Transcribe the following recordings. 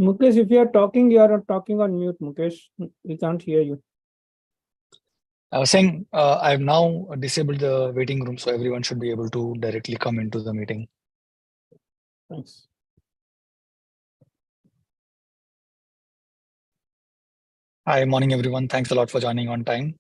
Mukesh, if you are talking, you are talking on mute, Mukesh. We can't hear you. I was saying I've now disabled the waiting room, so everyone should be able to directly come into the meeting. Thanks. Hi, morning, everyone. Thanks a lot for joining on time.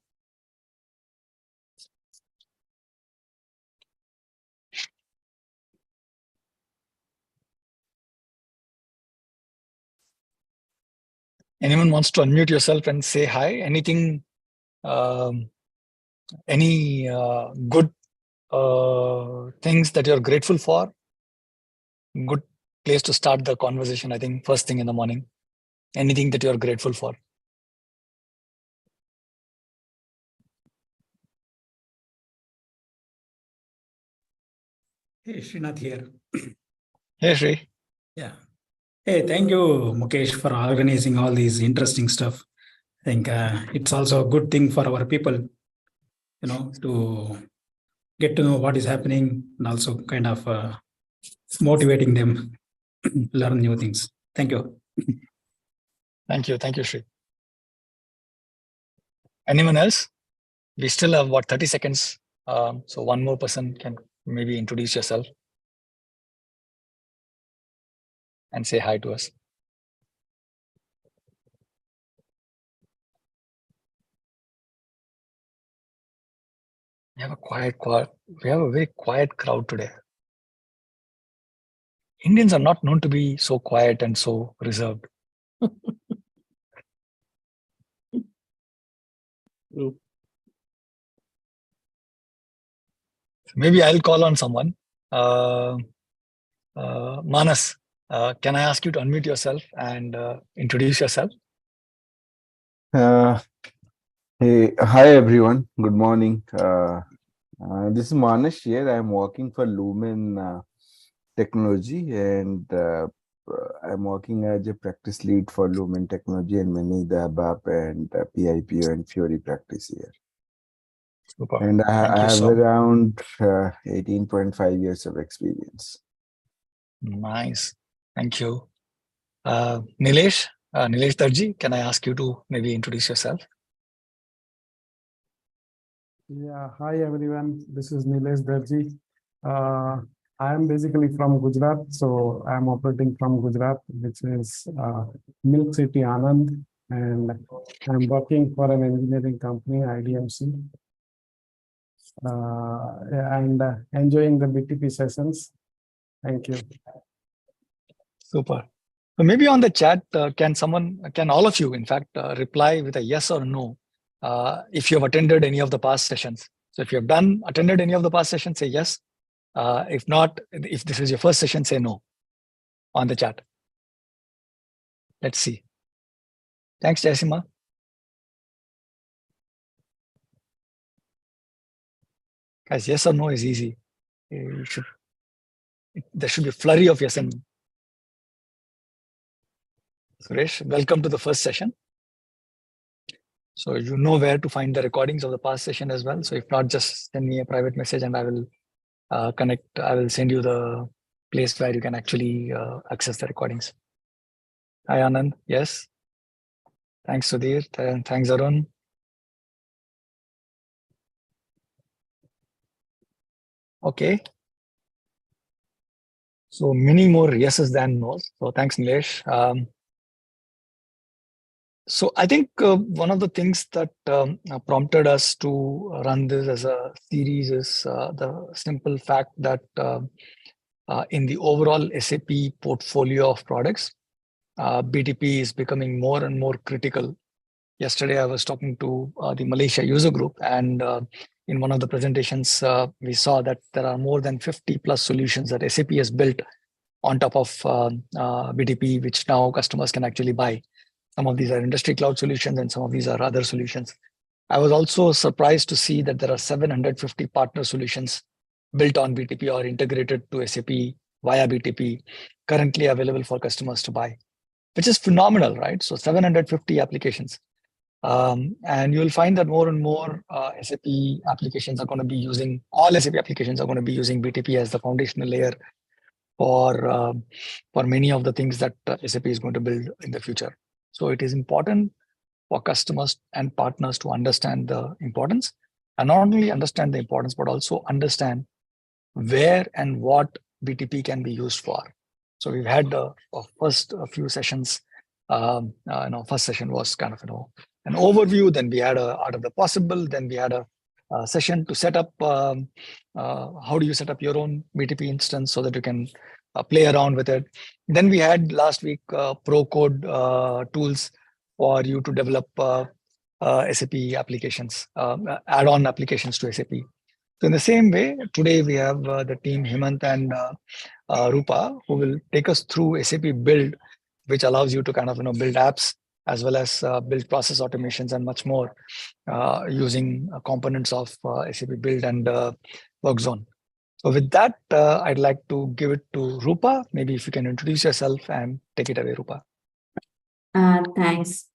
Anyone wants to unmute yourself and say hi? Anything, any good things that you're grateful for? Good place to start the conversation, I think, first thing in the morning. Anything that you're grateful for? Hey, Srinath here. Hey, Sri. Yeah. Hey, thank you, Mukesh, for organizing all these interesting stuff. I think it's also a good thing for our people, to get to know what is happening and also kind of motivating them learn new things. Thank you. Thank you. Thank you, Sri. Anyone else? We still have, 30 seconds. So one more person can maybe introduce yourself and say hi to us. We have a very quiet crowd today. Indians are not known to be so quiet and so reserved. Maybe I'll call on someone. Manas, can I ask you to unmute yourself and introduce yourself? Hey, hi everyone. Good morning. This is Manish here. I'm working for Lumen Technology, and I'm working as a practice lead for Lumen Technology and manage the ABAP and PIPO and Fiori practice here. Super. And I have so around 18.5 years of experience. Nice. Thank you. Nilesh Darji, can I ask you to maybe introduce yourself? Yeah, hi everyone. This is Nilesh Darji. I am basically from Gujarat, so I am operating from Gujarat, which is Milk City, Anand, and I'm working for an engineering company, IDMC, and enjoying the BTP sessions. Thank you. Super. So maybe on the chat, can all of you, in fact, reply with a yes or no if you have attended any of the past sessions. So if you have attended any of the past sessions, say yes. If not, if this is your first session, say no on the chat. Let's see. Thanks, Jaisima. Guys, yes or no is easy. There should be a flurry of yes and no. Suresh, welcome to the first session. So you know where to find the recordings of the past session as well. So if not, just send me a private message and I will connect. I will send you the place where you can actually access the recordings. Hi, Anand. Yes. Thanks, Sudhir. Thanks, Arun. Okay. So many more yeses than nos. So thanks, Nilesh. So I think one of the things that prompted us to run this as a series is the simple fact that in the overall SAP portfolio of products, BTP is becoming more and more critical. Yesterday, I was talking to the Malaysia user group, and in one of the presentations, we saw that there are more than 50 plus solutions that SAP has built on top of BTP, which now customers can actually buy. Some of these are industry cloud solutions, and some of these are other solutions. I was also surprised to see that there are 750 partner solutions built on BTP or integrated to SAP via BTP currently available for customers to buy, which is phenomenal, right? So 750 applications. And you'll find that more and more SAP applications are going to be using, all SAP applications are going to be using BTP as the foundational layer for many of the things that SAP is going to build in the future. So it is important for customers and partners to understand the importance, and not only understand the importance, but also understand where and what BTP can be used for. So we've had a few sessions. First session was kind of an overview. Then we had a art of the possible. Then we had a session to set up how do you set up your own BTP instance so that you can play around with it. Then we had last week pro code tools for you to develop SAP applications, add-on applications to SAP. So in the same way, today we have the team Hemant and Rupa, who will take us through SAP Build, which allows you to kind of build apps as well as build process automations and much more using components of SAP Build and WorkZone. So with that, I'd like to give it to Rupa. Maybe if you can introduce yourself and take it away, Rupa.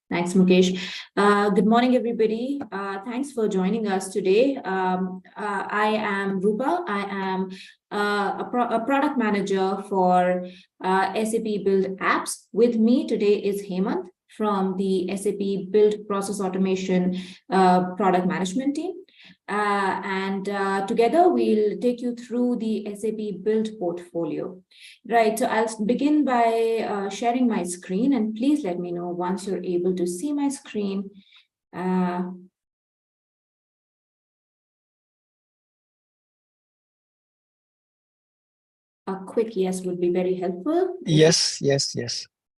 Thanks, Mukesh. Good morning, everybody. Thanks for joining us today. I am Rupa. I am a product manager for SAP Build Apps. With me today is Hemant from the SAP Build Process Automation product management team. Together we'll take you through the SAP Build portfolio. Right, so I'll begin by sharing my screen, and please let me know once you're able to see my screen. A quick yes would be very helpful. Yes.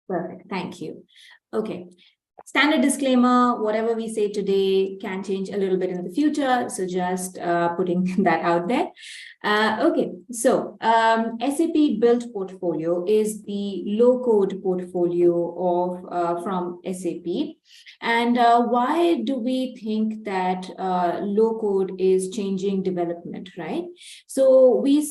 Perfect, thank you. Okay. Standard disclaimer, whatever we say today can change a little bit in the future. So just putting that out there. Okay, so SAP Build portfolio is the low-code portfolio of from SAP. And why do we think that low-code is changing development, right? So we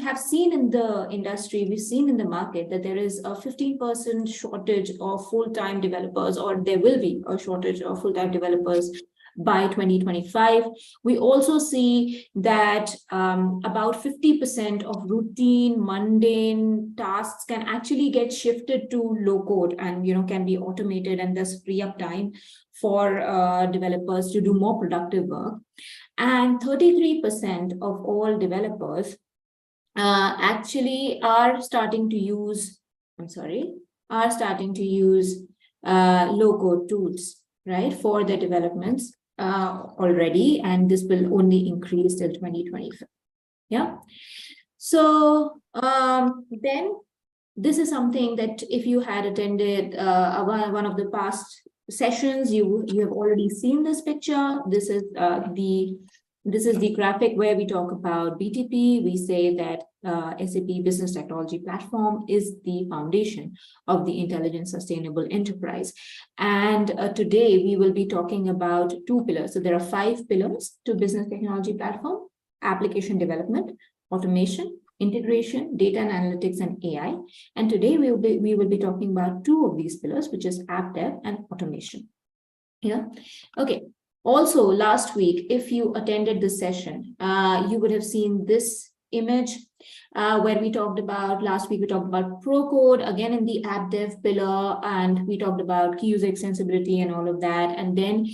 have seen in the industry, we've seen in the market that there is a 15% shortage of full-time developers, or there will be a shortage of full-time developers by 2025. We also see that about 50% of routine, mundane tasks can actually get shifted to low-code and can be automated, and thus free up time for developers to do more productive work. And 33% of all developers actually are starting to use low-code tools, right, for their developments already, and this will only increase till 2025. Yeah. So then this is something that if you had attended one of the past sessions, you have already seen this picture. This is the graphic where we talk about BTP. We say that SAP Business Technology Platform is the foundation of the intelligent sustainable enterprise. And today we will be talking about 2 pillars. So there are 5 pillars to Business Technology Platform: application development, automation, integration, data and analytics, and AI. And today we will be talking about 2 of these pillars, which is app dev and automation. Yeah. Okay. Also, last week, if you attended this session, you would have seen this image where we talked about, last week we talked about pro code, again in the app dev pillar, and we talked about key user extensibility and all of that. And then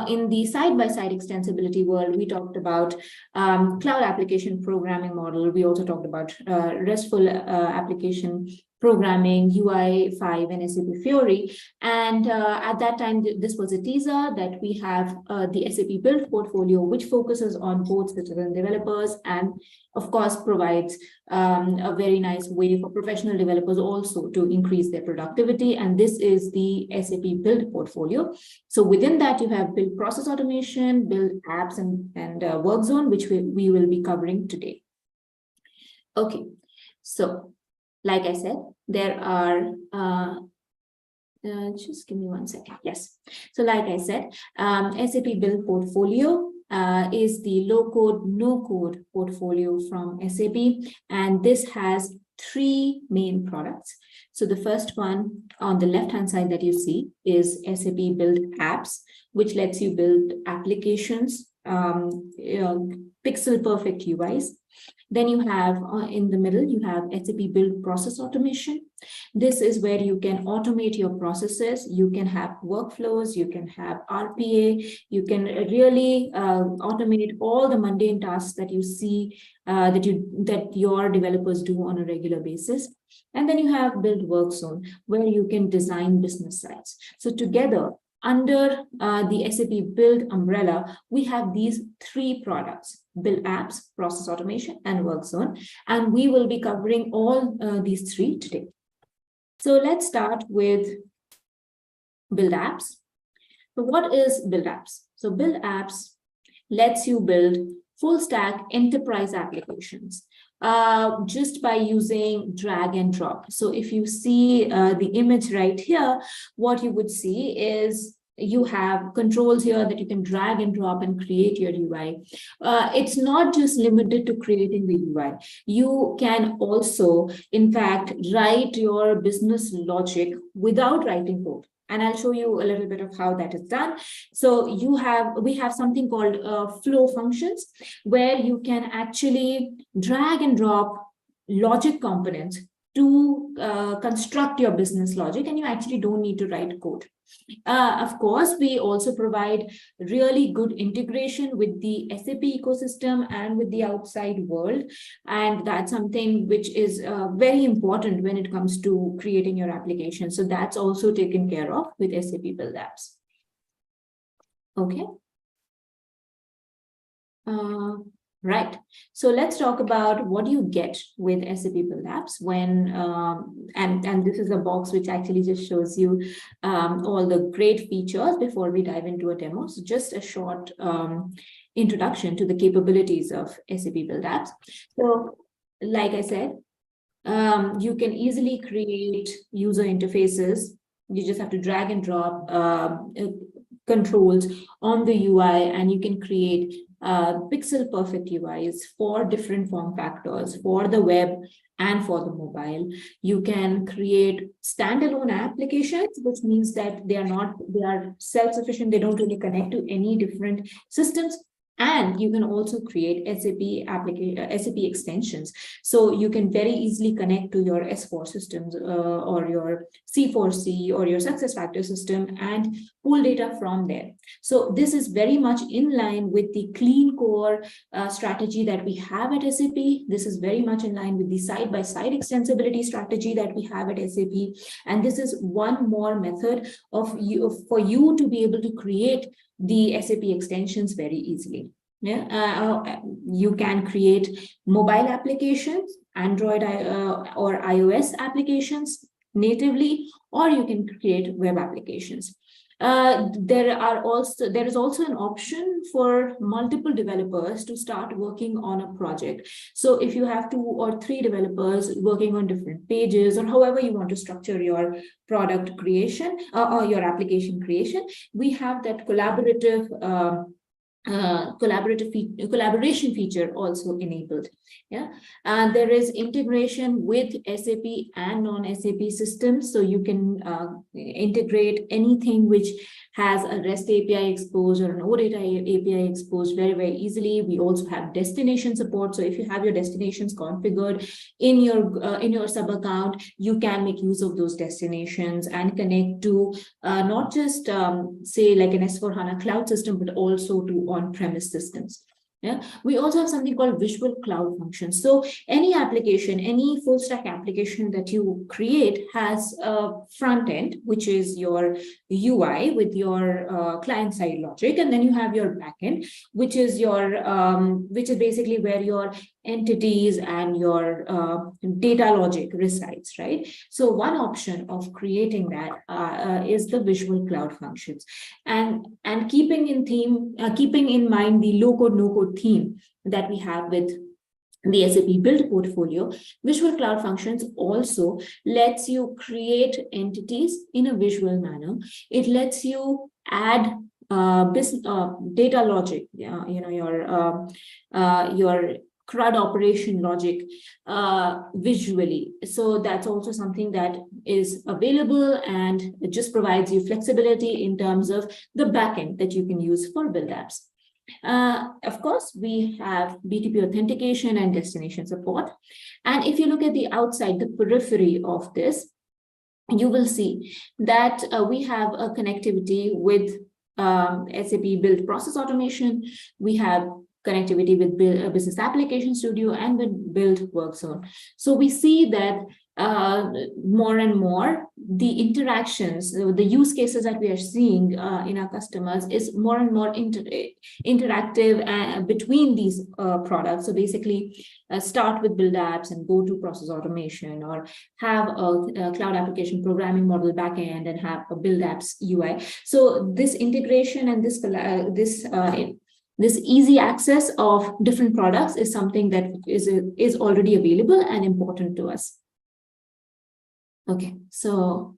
in the side-by-side extensibility world, we talked about cloud application programming model. We also talked about RESTful application programming, UI5 and SAP Fiori. And at that time, this was a teaser that we have the SAP Build portfolio, which focuses on both citizen developers and, of course, provides a very nice way for professional developers also to increase their productivity. And this is the SAP Build portfolio. So within that, you have Build Process Automation, Build Apps, and WorkZone, which we will be covering today. Okay, so like I said, there are, just give me one second. Yes. So like I said, SAP Build portfolio is the low-code, no-code portfolio from SAP. And this has 3 main products. So the first one on the left-hand side that you see is SAP Build Apps, which lets you build applications pixel perfect UIs. Then you have in the middle, you have SAP Build Process Automation. This is where you can automate your processes. You can have workflows, you can have RPA, you can really automate all the mundane tasks that you see that your developers do on a regular basis. And then you have Build Work Zone, where you can design business sites. So together, under the SAP Build umbrella, we have these three products: Build Apps, Process Automation, and Work Zone. And we will be covering all these three today. So let's start with Build Apps. So what is Build Apps? So Build Apps lets you build full stack enterprise applications just by using drag and drop. So if you see the image right here, what you would see is you have controls here that you can drag and drop and create your UI. It's not just limited to creating the UI. You can also, in fact, write your business logic without writing code. And I'll show you a little bit of how that is done. So we have something called flow functions, where you can actually drag and drop logic components to construct your business logic, and you actually don't need to write code. Of course, we also provide really good integration with the SAP ecosystem and with the outside world. And that's something which is very important when it comes to creating your application. So that's also taken care of with SAP Build Apps. Okay. Right. So let's talk about what you get with SAP Build Apps when, and this is a box which actually just shows you all the great features before we dive into a demo. So just a short introduction to the capabilities of SAP Build Apps. So like I said, you can easily create user interfaces. You just have to drag and drop controls on the UI, and you can create pixel perfect UIs for different form factors, for the web and for the mobile. You can create standalone applications, which means that they are self-sufficient. They don't really connect to any different systems. And you can also create SAP extensions. So you can very easily connect to your S4 systems or your C4C or your SuccessFactors system and pull data from there. So this is very much in line with the clean core strategy that we have at SAP. This is very much in line with the side-by-side extensibility strategy that we have at SAP. And this is one more method for you to be able to create the SAP extensions very easily. You can create mobile applications, Android or iOS applications natively, or you can create web applications. There is also an option for multiple developers to start working on a project. So if you have 2 or 3 developers working on different pages, or however you want to structure your product creation or your application creation, we have that collaboration feature also enabled. There is integration with SAP and non-SAP systems, so you can integrate anything which has a REST API exposed or an OData API exposed very, very easily. We also have destination support. So if you have your destinations configured in your sub account, you can make use of those destinations and connect to not just say like an S4HANA cloud system, but also to on-premise systems. We also have something called visual cloud functions. So any application, any full stack application that you create has a front end, which is your UI with your client side logic, and then you have your backend, which is basically where your entities and your data logic resides, right? So one option of creating that is the visual cloud functions, and keeping in mind the low code no code theme that we have with the SAP Build portfolio. Visual cloud functions also lets you create entities in a visual manner. It lets you add data logic, your CRUD operation logic visually. So that's also something that is available, and it just provides you flexibility in terms of the backend that you can use for Build Apps. Of course, we have BTP authentication and destination support. And if you look at the outside, the periphery of this, you will see that we have a connectivity with SAP Build Process Automation. We have connectivity with Business Application Studio and with Build Workzone. So we see that more and more the interactions, the use cases that we are seeing in our customers is more and more interactive between these products. So basically start with Build Apps and go to process automation, or have a cloud application programming model backend and have a Build Apps UI. So this integration and this easy access of different products is something that is already available and important to us. Okay, so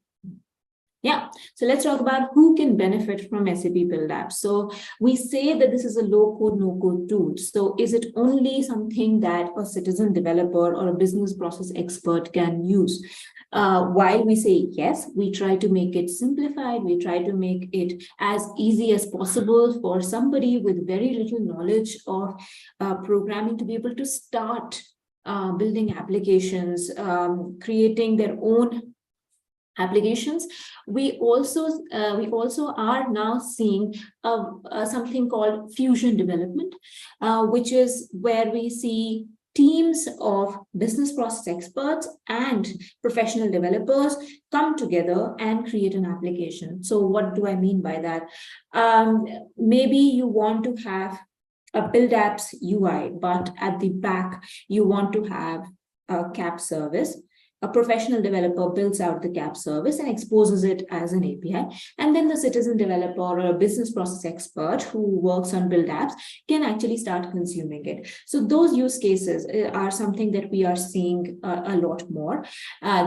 yeah, so let's talk about who can benefit from SAP Build Apps. So we say that this is a low-code, no-code tool. So is it only something that a citizen developer or a business process expert can use? While we say yes, we try to make it simplified. We try to make it as easy as possible for somebody with very little knowledge of programming to be able to start building applications, creating their own applications. We also are now seeing something called fusion development, which is where we see teams of business process experts and professional developers come together and create an application. So what do I mean by that? Maybe you want to have a Build Apps UI, but at the back, you want to have a CAP service. A professional developer builds out the CAP service and exposes it as an API. And then the citizen developer or a business process expert who works on Build Apps can actually start consuming it. So those use cases are something that we are seeing a lot more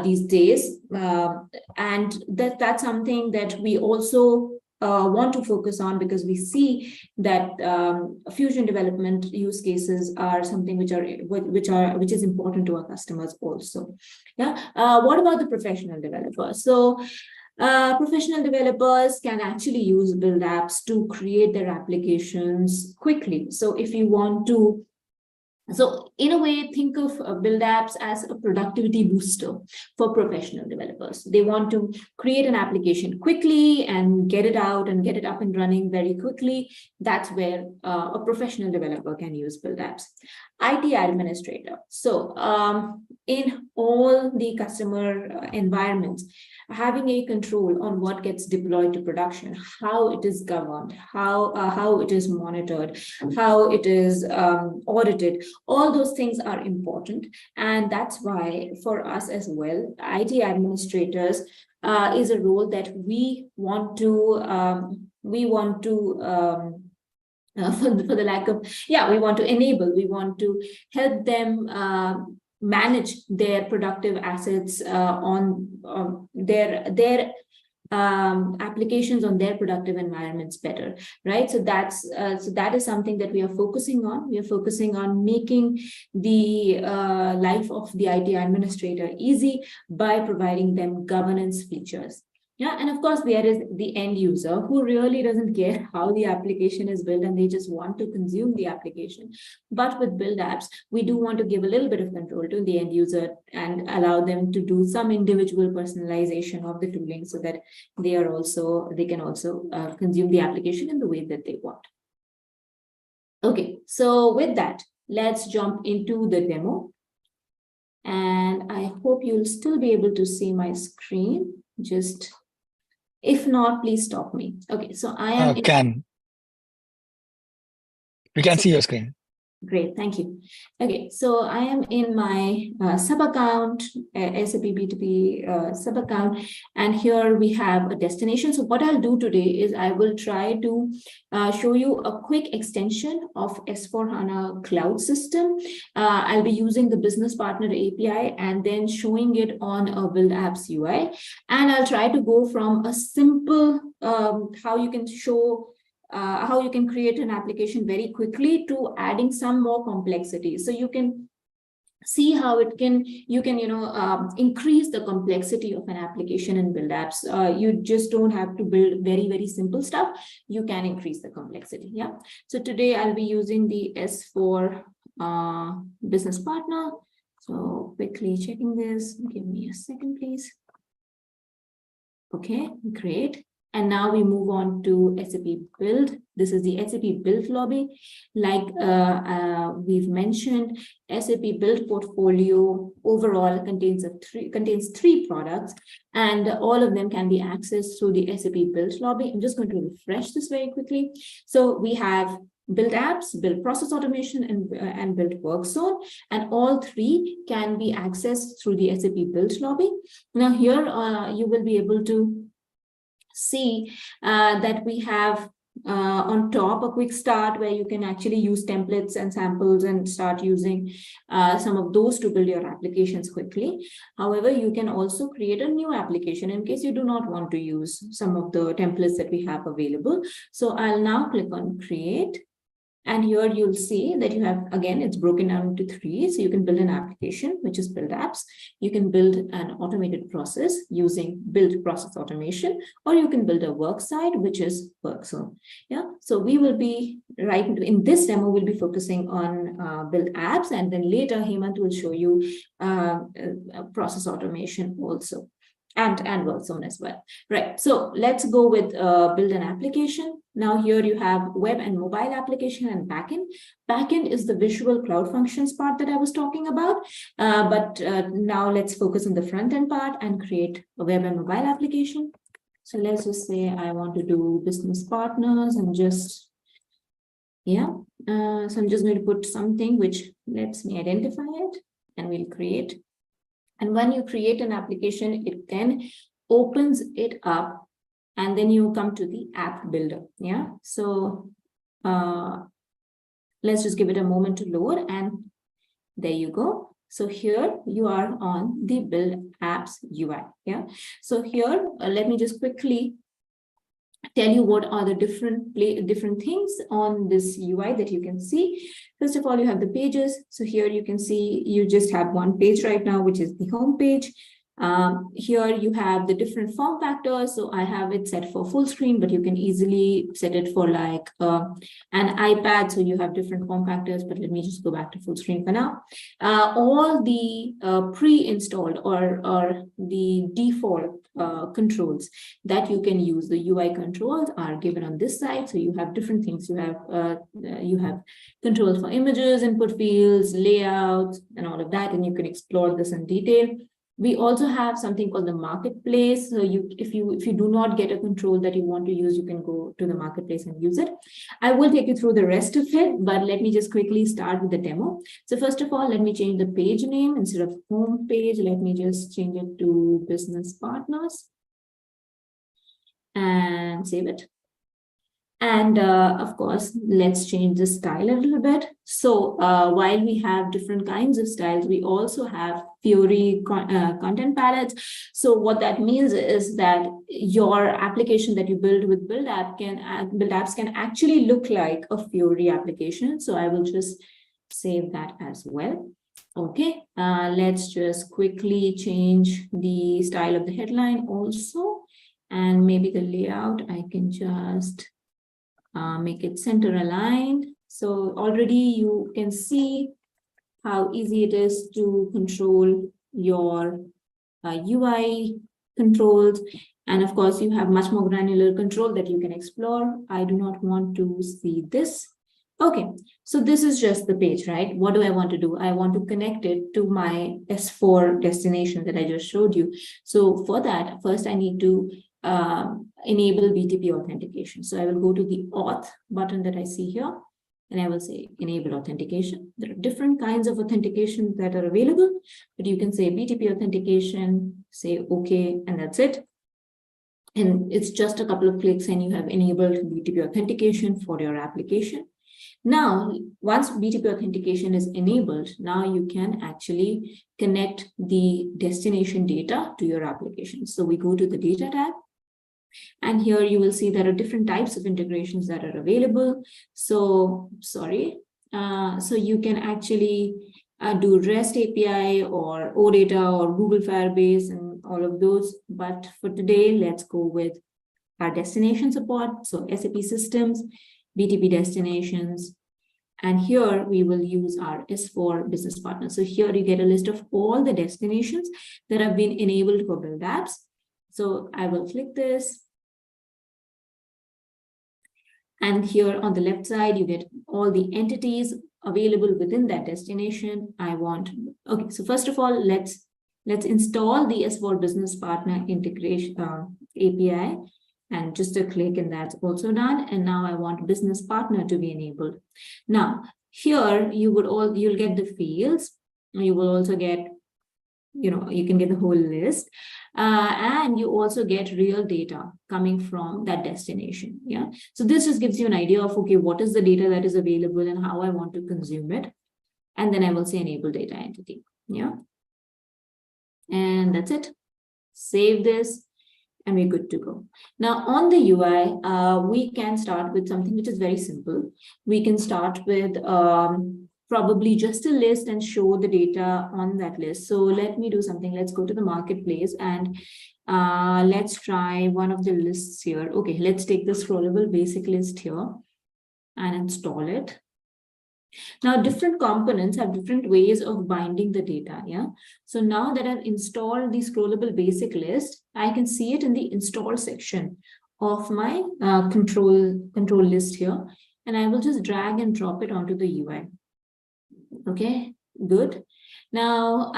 these days. And that's something that we also want to focus on, because we see that fusion development use cases are something which is important to our customers also. Yeah. What about the professional developers? So professional developers can actually use Build Apps to create their applications quickly. So if you want to, so in a way, think of Build Apps as a productivity booster for professional developers. They want to create an application quickly and get it out and get it up and running very quickly. That's where a professional developer can use Build Apps. IT administrator. So in all the customer environments, having a control on what gets deployed to production, how it is governed, how it is monitored, how it is audited, all those things are important. And that's why for us as well, IT administrators is a role that we want to for the lack of, we want to enable, we want to help them manage their productive assets on their applications on their productive environments better, right? So that is something that we are focusing on. We are focusing on making the life of the IT administrator easy by providing them governance features. Yeah, and of course, there is the end user who really doesn't care how the application is built and they just want to consume the application. But with Build Apps, we do want to give a little bit of control to the end user and allow them to do some individual personalization of the tooling so that they can also consume the application in the way that they want. Okay, so with that, let's jump into the demo. And I hope you'll still be able to see my screen. If not, please stop me. Okay, so I am. We can see your screen. Great, thank you. Okay, so I am in my sub-account, SAP BTP sub-account, and here we have a destination. So what I'll do today is I will try to show you a quick extension of S4HANA Cloud System. I'll be using the Business Partner API and then showing it on a Build Apps UI. And I'll try to go from a simple, how you can create an application very quickly to adding some more complexity. So you can see how you can increase the complexity of an application in build apps. You just don't have to build very simple stuff. You can increase the complexity. Yeah. So today I'll be using the S4 business partner. So quickly checking this. Give me a second, please. Okay, great. And now we move on to SAP Build. This is the SAP Build lobby. Like we've mentioned, SAP Build portfolio overall contains three products, and all of them can be accessed through the SAP Build lobby. I'm just going to refresh this very quickly. So we have Build Apps, Build Process Automation, and Build Workzone, and all three can be accessed through the SAP Build lobby. Now here you will be able to see that we have on top a quick start where you can actually use templates and samples and start using some of those to build your applications quickly. However, you can also create a new application in case you do not want to use some of the templates that we have available. So I'll now click on create. And here you'll see that you have, again, it's broken down into three. So you can build an application, which is Build Apps. You can build an automated process using Build Process Automation, or you can build a work site, which is Workzone. Yeah. So we will be in this demo, we'll be focusing on Build Apps, and then later Hemant will show you process automation also, and Workzone as well. Right. So let's go with build an application. Now here you have web and mobile application and backend. Backend is the visual cloud functions part that I was talking about. But now let's focus on the front end part and create a web and mobile application. So let's just say I want to do business partners and just, yeah. So I'm just going to put something which lets me identify it, and we'll create. And when you create an application, it then opens it up, and then you come to the app builder. Yeah. So let's just give it a moment to load, and there you go. So here you are on the Build Apps UI. Yeah. So here, let me just quickly tell you what are the different things on this UI that you can see. First of all, you have the pages. So here you can see you just have one page right now, which is the home page. Here you have the different form factors. So I have it set for full screen, but you can easily set it for like an iPad. So you have different form factors, but let me just go back to full screen for now. All the pre-installed or the default controls that you can use, the UI controls, are given on this side. So you have different things. You have controls for images, input fields, layouts, and all of that, and you can explore this in detail. We also have something called the marketplace. So if you do not get a control that you want to use, you can go to the marketplace and use it. I will take you through the rest of it, but let me just quickly start with the demo. So first of all, let me change the page name. Instead of home page, let me just change it to business partners and save it. And of course, let's change the style a little bit. So while we have different kinds of styles, we also have Fiori content palettes. So what that means is that your application that you build with Build Apps can actually look like a Fiori application. So I will just save that as well. Okay, let's just quickly change the style of the headline also. And maybe the layout, I can just make it center aligned. So already you can see how easy it is to control your UI controls. And of course, you have much more granular control that you can explore. I do not want to see this. Okay, so this is just the page, right? What do I want to do? I want to connect it to my S4 destination that I just showed you. So for that, first I need to enable BTP authentication. So I will go to the auth button that I see here, and I will say enable authentication. There are different kinds of authentication that are available, but you can say BTP authentication, say okay, and that's it. And it's just a couple of clicks and you have enabled BTP authentication for your application. Now, once BTP authentication is enabled, now you can actually connect the destination data to your application. So we go to the data tab. And here you will see there are different types of integrations that are available. So, so you can actually do REST API or OData or Google Firebase and all of those. But for today, let's go with our destination support. So SAP systems, BTP destinations. And here we will use our S4 business partner. So here you get a list of all the destinations that have been enabled for build apps. So I will click this. And here on the left side, you get all the entities available within that destination. Okay, so first of all, let's install the S4 business partner integration API. And just a click and that's also done. And now I want business partner to be enabled. Now here you'll get the fields. You will also get, you can get the whole list. And you also get real data coming from that destination. Yeah. So this just gives you an idea of, okay, what is the data that is available and how I want to consume it. And then I will say enable data entity. Yeah. And that's it. Save this. And we're good to go. Now on the UI, we can start with something which is very simple. We can start with probably just a list and show the data on that list. So let me do something. Let's go to the marketplace and let's try one of the lists here. Okay, let's take the scrollable basic list here and install it. Now, different components have different ways of binding the data. Yeah. So now that I've installed the scrollable basic list, I can see it in the install section of my control list here. And I will just drag and drop it onto the UI. Okay, good. Now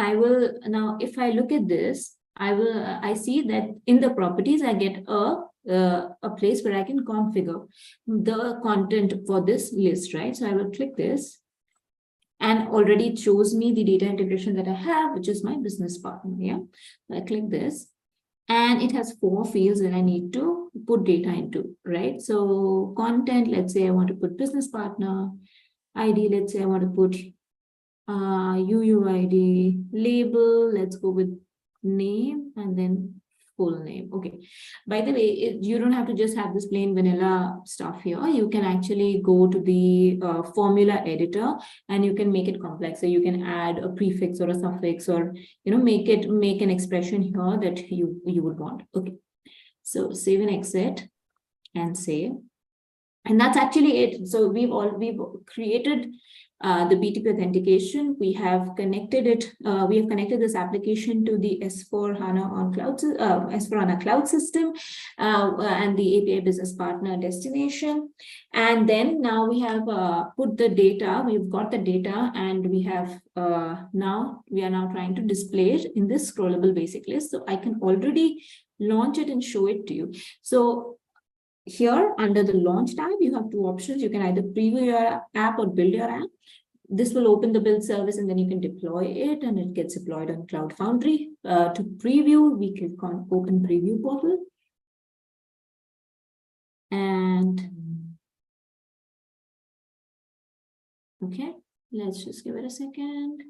if I look at this, I see that in the properties, I get a place where I can configure the content for this list, right? So I will click this and already it shows me the data integration that I have, which is my business partner. Yeah. So I click this and it has 4 fields that I need to put data into, right? So content, let's say I want to put business partner, ID, let's say I want to put UUID, label, let's go with name and then full name. Okay. By the way, you don't have to just have this plain vanilla stuff here. You can actually go to the formula editor and you can make it complex. So you can add a prefix or a suffix or, make an expression here that you would want. Okay. So save and exit and save. And that's actually it. So we've created the BTP authentication. We have connected it. We have connected this application to the S4HANA on cloud, S4HANA cloud system, and the API business partner destination. And then now we have put the data. We've got the data, and we have we are now trying to display it in this scrollable basic list. So I can already launch it and show it to you. So here under the launch tab, you have 2 options. You can either preview your app or build your app. This will open the build service and then you can deploy it and it gets deployed on Cloud Foundry. To preview, we click on open preview portal. And okay, let's just give it a second.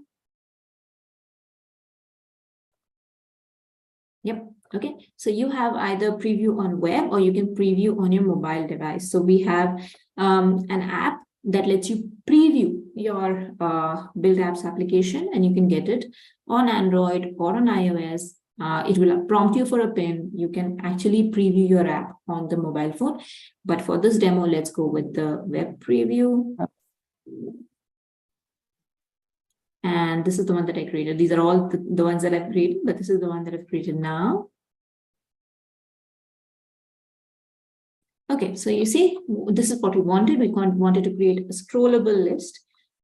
Yep. Okay. So you have either preview on web or you can preview on your mobile device. So we have an app that lets you preview your build apps application and you can get it on Android or on iOS. It will prompt you for a PIN. You can actually preview your app on the mobile phone. But for this demo, let's go with the web preview. And this is the one that I created. These are all the ones that I've created, but this is the one that I've created now. Okay, so you see, this is what we wanted. We wanted to create a scrollable list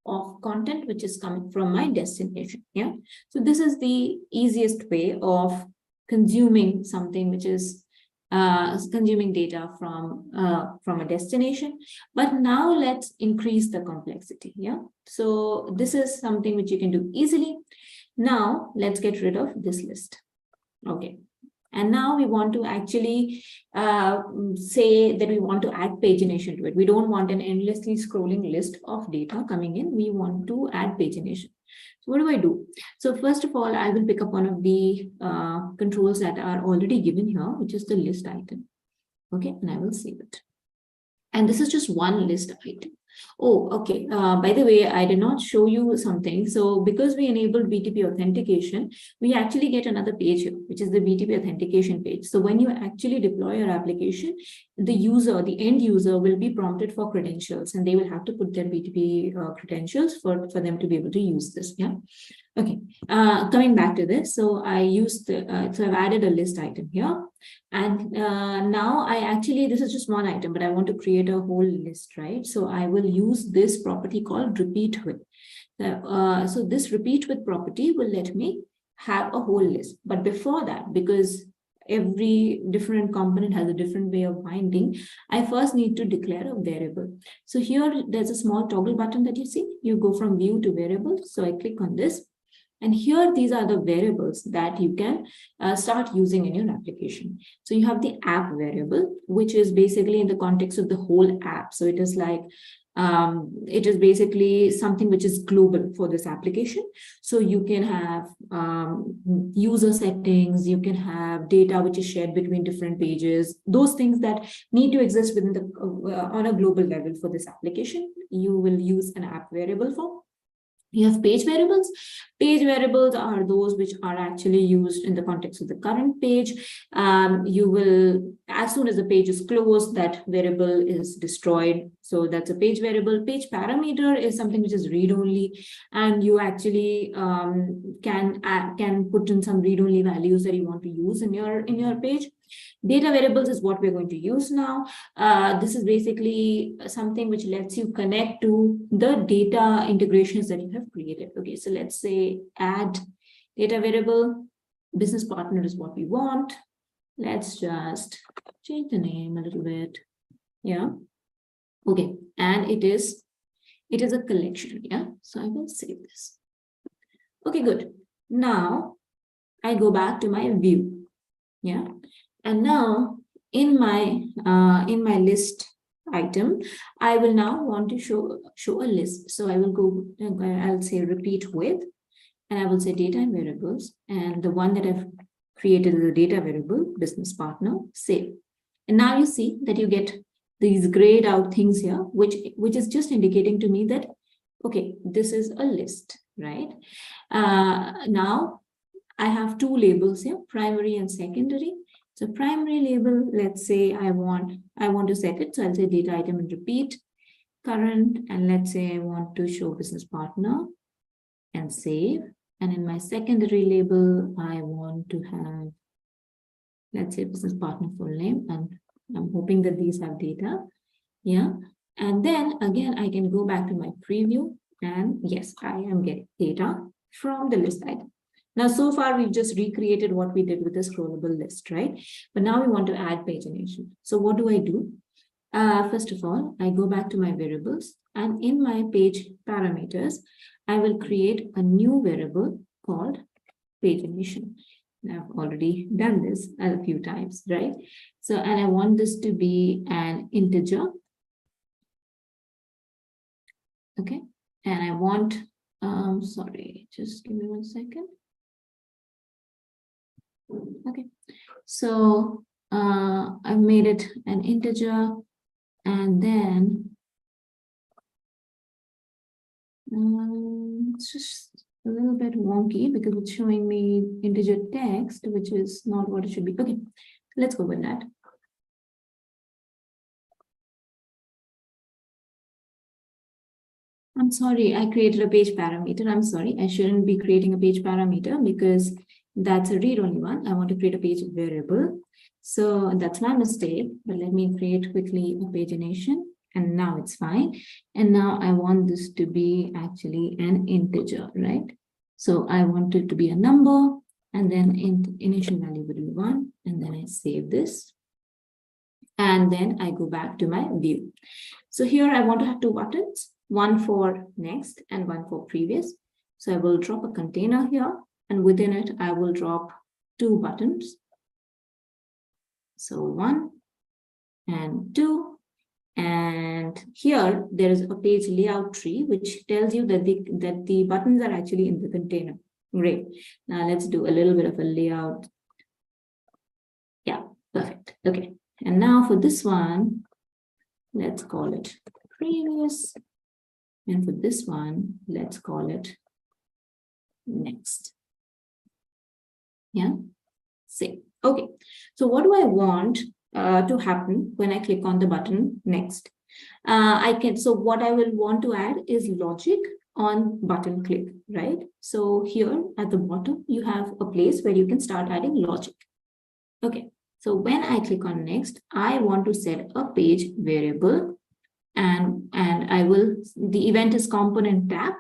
of content which is coming from my destination. Yeah. So this is the easiest way of consuming something which is consuming data from a destination. But now let's increase the complexity. Yeah. So this is something which you can do easily. Now let's get rid of this list. Okay. And now we want to actually say that we want to add pagination to it. We don't want an endlessly scrolling list of data coming in. We want to add pagination. So what do I do? So first of all, I will pick up one of the controls that are already given here, which is the list item. Okay, and I will save it. And this is just one list item. Oh, okay. By the way, I did not show you something. So because we enabled BTP authentication, we actually get another page here, which is the BTP authentication page. So when you actually deploy your application, the user, the end user will be prompted for credentials, and they will have to put their BTP credentials for them to be able to use this. Yeah. Okay. Coming back to this. So I used so I've added a list item here. And now this is just one item, but I want to create a whole list, right? So I will use this property called repeat with. So this repeat with property will let me have a whole list. But before that, because every different component has a different way of binding, I first need to declare a variable. So here there's a small toggle button that you see. You go from view to variables. So I click on this. And here, these are the variables that you can start using in your application. So you have the app variable, which is basically in the context of the whole app. So it is like, it is basically something which is global for this application. So you can have user settings, you can have data which is shared between different pages, those things that need to exist within the on a global level for this application, you will use an app variable for. You have page variables. Page variables are those which are actually used in the context of the current page. You will, as soon as the page is closed, that variable is destroyed. So that's a page variable. Page parameter is something which is read-only, and you actually can put in some read-only values that you want to use in your page. Data variables is what we're going to use now. This is basically something which lets you connect to the data integrations that you have created. Okay, so let's say add data variable. Business partner is what we want. Let's just change the name a little bit. Yeah. Okay, and it is a collection. Yeah, so I will save this. Okay, good. Now I go back to my view. Yeah. And now in my list item, I will now want to show a list. So I will go, I'll say repeat with, and I will say data and variables. And the one that I've created is a data variable, business partner, save. And now you see that you get these grayed out things here, which is just indicating to me that, okay, this is a list, right? Now I have two labels here, primary and secondary. So primary label, let's say I want to set it. So I'll say data item and repeat current. And let's say I want to show business partner and save. And in my secondary label, I want to have, let's say business partner full name. And I'm hoping that these have data. Yeah. And then again, I can go back to my preview. And yes, I am getting data from the list item. Now, so far, we've just recreated what we did with the scrollable list, right? But now we want to add pagination. So what do I do? First of all, I go back to my variables, and in my page parameters, I will create a new variable called pagination. I've already done this a few times, right? So, and I want this to be an integer. Okay. And I want, sorry, just give me 1 second. Okay, so I've made it an integer, and then it's just a little bit wonky because it's showing me integer text, which is not what it should be. Okay, let's go with that. I'm sorry, I created a page parameter. I'm sorry, I shouldn't be creating a page parameter because that's a read-only one. I want to create a page variable. So that's my mistake, but let me create quickly a pagination, and now it's fine. And now I want this to be actually an integer, right? So I want it to be a number, and then initial value would be 1, and then I save this. And then I go back to my view. So here I want to have two buttons, one for next and one for previous. So I will drop a container here, and within it, I will drop two buttons. So 1 and 2. And here there is a page layout tree, which tells you that the buttons are actually in the container. Great. Now let's do a little bit of a layout. Yeah, perfect. Okay. And now for this one, let's call it previous. And for this one, let's call it next. Yeah, save. Okay, so what do I want to happen when I click on the button next? So what I will want to add is logic on button click, right? So here at the bottom, you have a place where you can start adding logic. Okay, so when I click on next, I want to set a page variable, and the event is component tab,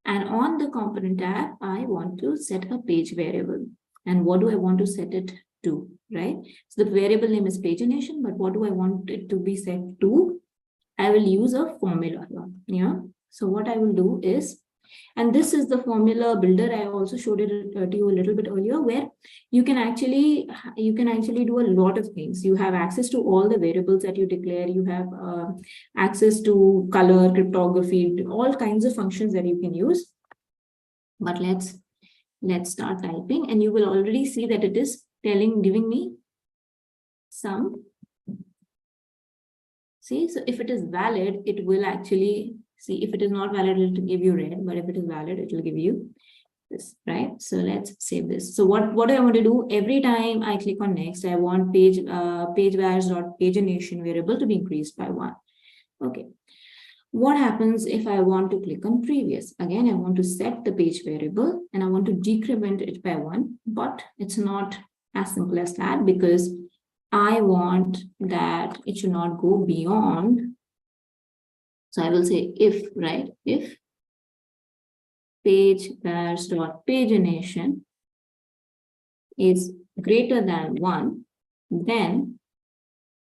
and on the component tab, I want to set a page variable. And what do I want to set it to, right? So the variable name is pagination, but what do I want it to be set to? I will use a formula here. Yeah. So what I will do is, and this is the formula builder. I also showed it to you a little bit earlier, where you can actually do a lot of things. You have access to all the variables that you declare. You have access to color, cryptography, all kinds of functions that you can use. But let's start typing, and you will already see that it is giving me some. See, so if it is valid, it will actually see. If it is not valid, it will give you red, but if it is valid, it will give you this, right? So let's save this. So what do I want to do? Every time I click on next, I want pagevars.pagination variable to be increased by 1. Okay. What happens if I want to click on previous? Again, I want to set the page variable and I want to decrement it by 1, but it's not as simple as that, because I want that it should not go beyond. So I will say if, right? If pagevars.pagination is greater than 1, then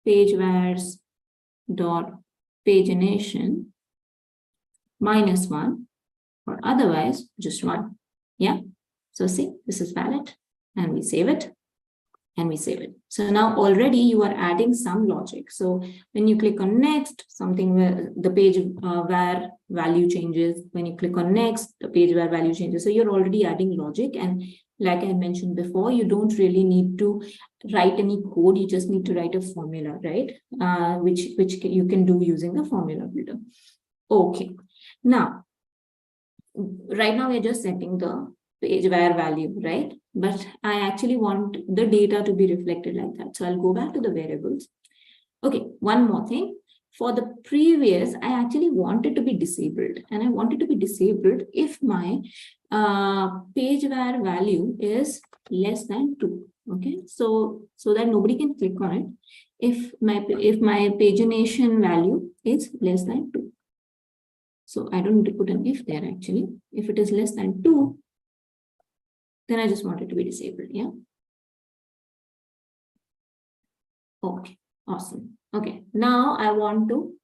pagevars.pagination minus 1, or otherwise just 1. Yeah. So see, this is valid, and we save it. And we save it. So now already you are adding some logic. So when you click on next, something where the page where value changes. When you click on next, the page where value changes. So you're already adding logic. And like I mentioned before, you don't really need to write any code. You just need to write a formula, right? Which you can do using the formula builder. Okay. Now, right now we're just setting the page where value, right? But I actually want the data to be reflected like that. So I'll go back to the variables. Okay, one more thing. For the previous, I actually want it to be disabled. And I want it to be disabled if my page where value is less than 2. Okay, so that nobody can click on it if my pagination value is less than 2. So I don't need to put an if there actually. If it is less than 2, then I just want it to be disabled. Yeah. Okay, awesome. Okay, now I want to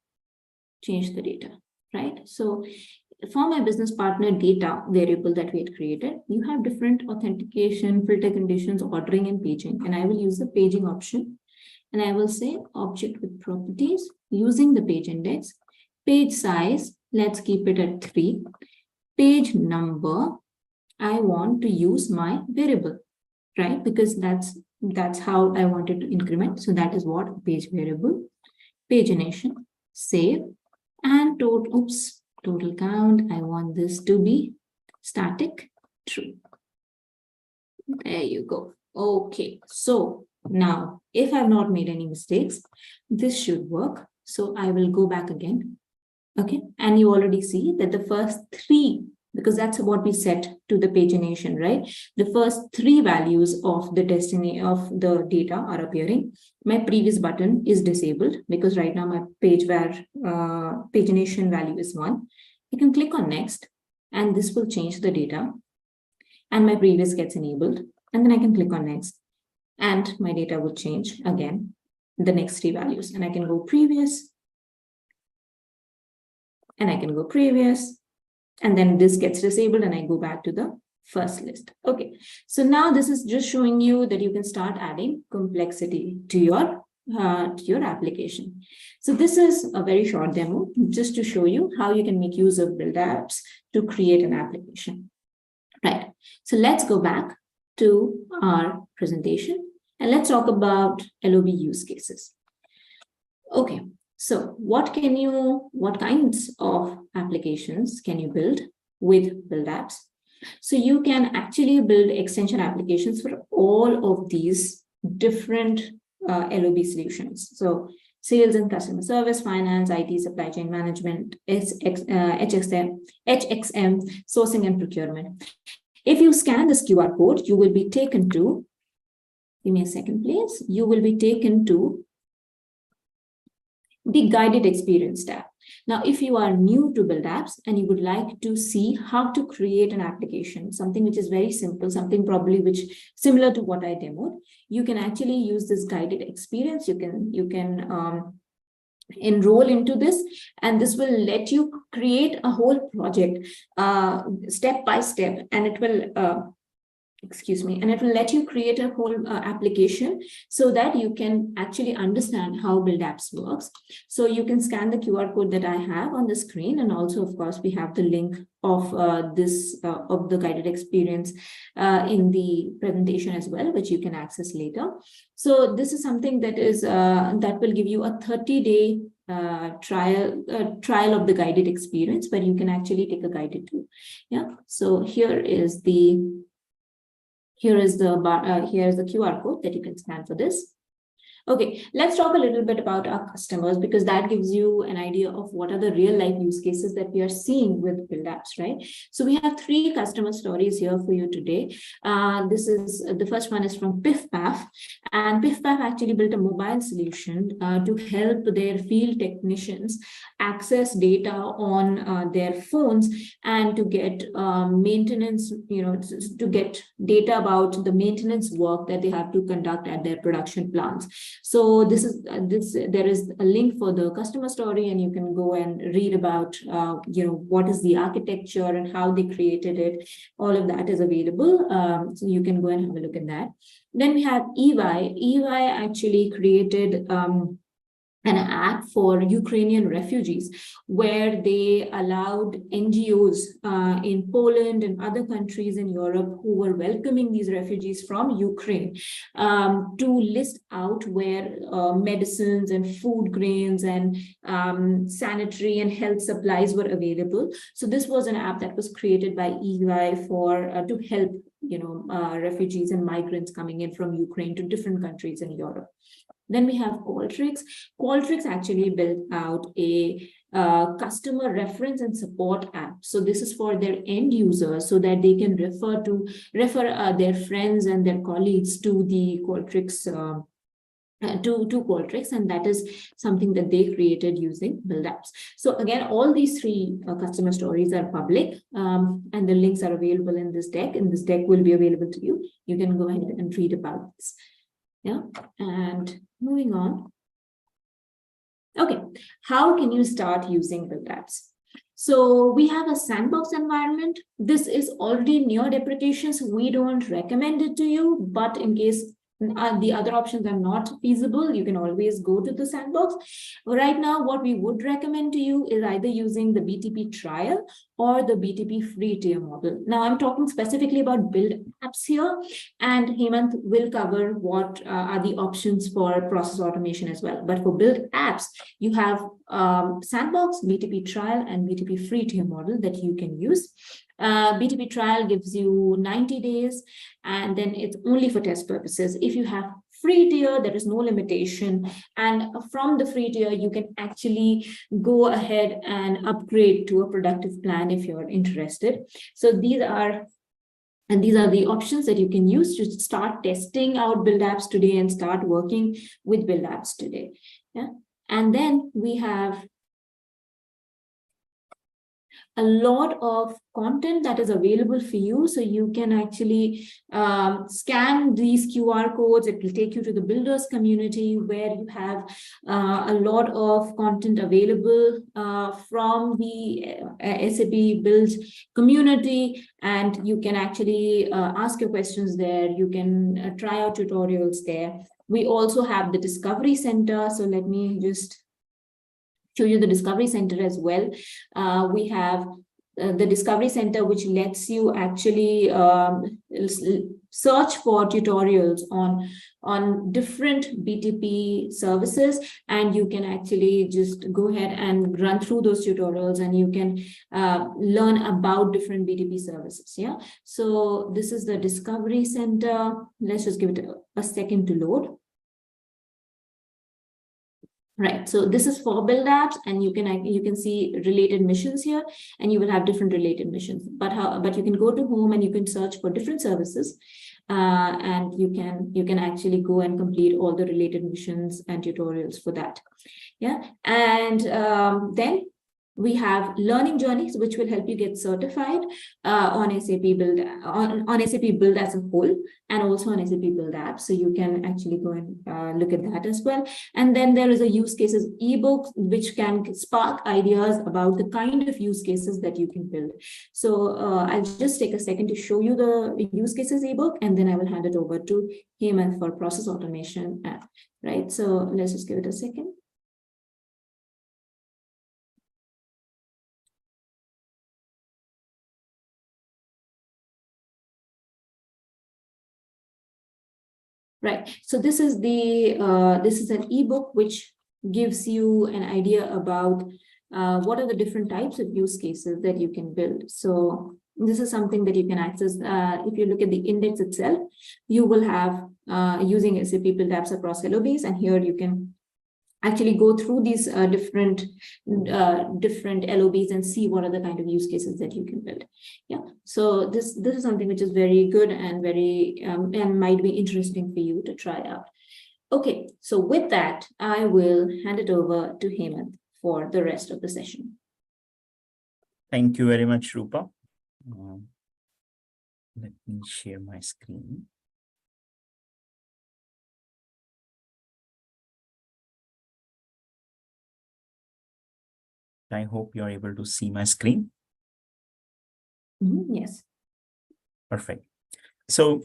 change the data, right? So for my business partner data variable that we had created, you have different authentication, filter conditions, ordering, and paging. And I will use the paging option. And I will say object with properties using the page index, page size, let's keep it at 3, page number, I want to use my variable, right? Because that's how I want it to increment. So that is what page variable, pagination, save, and total count. I want this to be static, true. There you go. Okay, so now if I've not made any mistakes, this should work. So I will go back again. Okay, and you already see that the first 3, because that's what we set to the pagination, right? The first 3 values of the destiny of the data are appearing. My previous button is disabled because right now my page where pagination value is 1. I can click on next, and this will change the data, and my previous gets enabled, and then I can click on next, and my data will change again, the next 3 values, and I can go previous, and I can go previous, and then this gets disabled and I go back to the first list. Okay, so now this is just showing you that you can start adding complexity to your application. So this is a very short demo just to show you how you can make use of build apps to create an application. Right, so let's go back to our presentation and let's talk about LOB use cases. Okay, So what kinds of applications can you build with Build Apps? So you can actually build extension applications for all of these different LOB solutions. So sales and customer service, finance, IT, supply chain management, HXM, sourcing and procurement. If you scan this QR code, you will be taken to, give me a second, please. You will be taken to the guided experience tab. Now, if you are new to Build Apps and you would like to see how to create an application, something which is very simple, something probably which similar to what I demoed, you can actually use this guided experience. You can enroll into this, and this will let you create a whole project step by step, and it will and it will let you create a whole application so that you can actually understand how Build Apps works. So you can scan the QR code that I have on the screen, and also, of course, we have the link of of the guided experience in the presentation as well, which you can access later. So this is something that is that will give you a 30-day trial of the guided experience, where you can actually take a guided tour. Yeah. So here's the QR code that you can scan for this. Okay, let's talk a little bit about our customers, because that gives you an idea of what are the real life use cases that we are seeing with Build Apps, right? So we have 3 customer stories here for you today. The first one is from PIFPAF, and PIFPAF actually built a mobile solution to help their field technicians access data on their phones and to get maintenance, to get data about the maintenance work that they have to conduct at their production plants. So there is a link for the customer story, and you can go and read about what is the architecture and how they created it. All of that is available, so you can go and have a look at that. Then we have EY. EY actually created an app for Ukrainian refugees, where they allowed NGOs in Poland and other countries in Europe who were welcoming these refugees from Ukraine to list out where medicines and food grains and sanitary and health supplies were available. So this was an app that was created by EY to help refugees and migrants coming in from Ukraine to different countries in Europe. Then we have Qualtrics. Qualtrics actually built out a customer reference and support app. So this is for their end users, so that they can refer their friends and their colleagues to the Qualtrics to Qualtrics, and that is something that they created using Build Apps. So again, all these 3 customer stories are public, and the links are available in this deck, and this deck will be available to you. You can go ahead and read about this. Yeah, and moving on. Okay, how can you start using Build Apps? So we have a sandbox environment. This is already near deprecation, so we don't recommend it to you, but in case the other options are not feasible, you can always go to the sandbox. Right now, what we would recommend to you is either using the BTP trial or the BTP free tier model. Now, I'm talking specifically about Build Apps here, and Hemant will cover what are the options for process automation as well. But for Build Apps, you have sandbox, BTP trial, and BTP free tier model that you can use. BTP trial gives you 90 days, and then it's only for test purposes. If you have free tier, there is no limitation, and from the free tier you can actually go ahead and upgrade to a productive plan if you're interested. So these are the options that you can use to start testing out Build Apps today and start working with Build Apps today. Yeah, and then we have a lot of content that is available for you. So you can actually scan these QR codes. It will take you to the builders community, where you have a lot of content available from the SAP Build community, and you can actually ask your questions there. You can try out tutorials there. We also have the Discovery Center. So let me just show you the Discovery Center as well. We have the Discovery Center, which lets you actually search for tutorials on different BTP services, and you can actually just go ahead and run through those tutorials, and you can learn about different BTP services. Yeah, so this is the Discovery Center. Let's just give it a second to load. Right, so this is for build apps, and you can see related missions here, and you will have different related missions. But you can go to home and you can search for different services, and you can actually go and complete all the related missions and tutorials for that. Yeah, and then we have learning journeys, which will help you get certified on SAP Build, on SAP Build as a whole, and also on SAP Build Apps. So you can actually go and look at that as well. And then there is a use cases ebook, which can spark ideas about the kind of use cases that you can build. So I'll just take a second to show you the use cases ebook, and then I will hand it over to Hemant for process automation. Right, so let's just give it a second. Right, so this is an ebook which gives you an idea about what are the different types of use cases that you can build. So this is something that you can access. If you look at the index itself, you will have using SAP Build Apps across LOBs, and here you can actually go through these different LOBs and see what are the kind of use cases that you can build. Yeah, so this is something which is very good and very and might be interesting for you to try out. Okay, so with that, I will hand it over to Hemant for the rest of the session. Thank you very much, Rupa. Let me share my screen. I hope you're able to see my screen. Yes. Perfect. So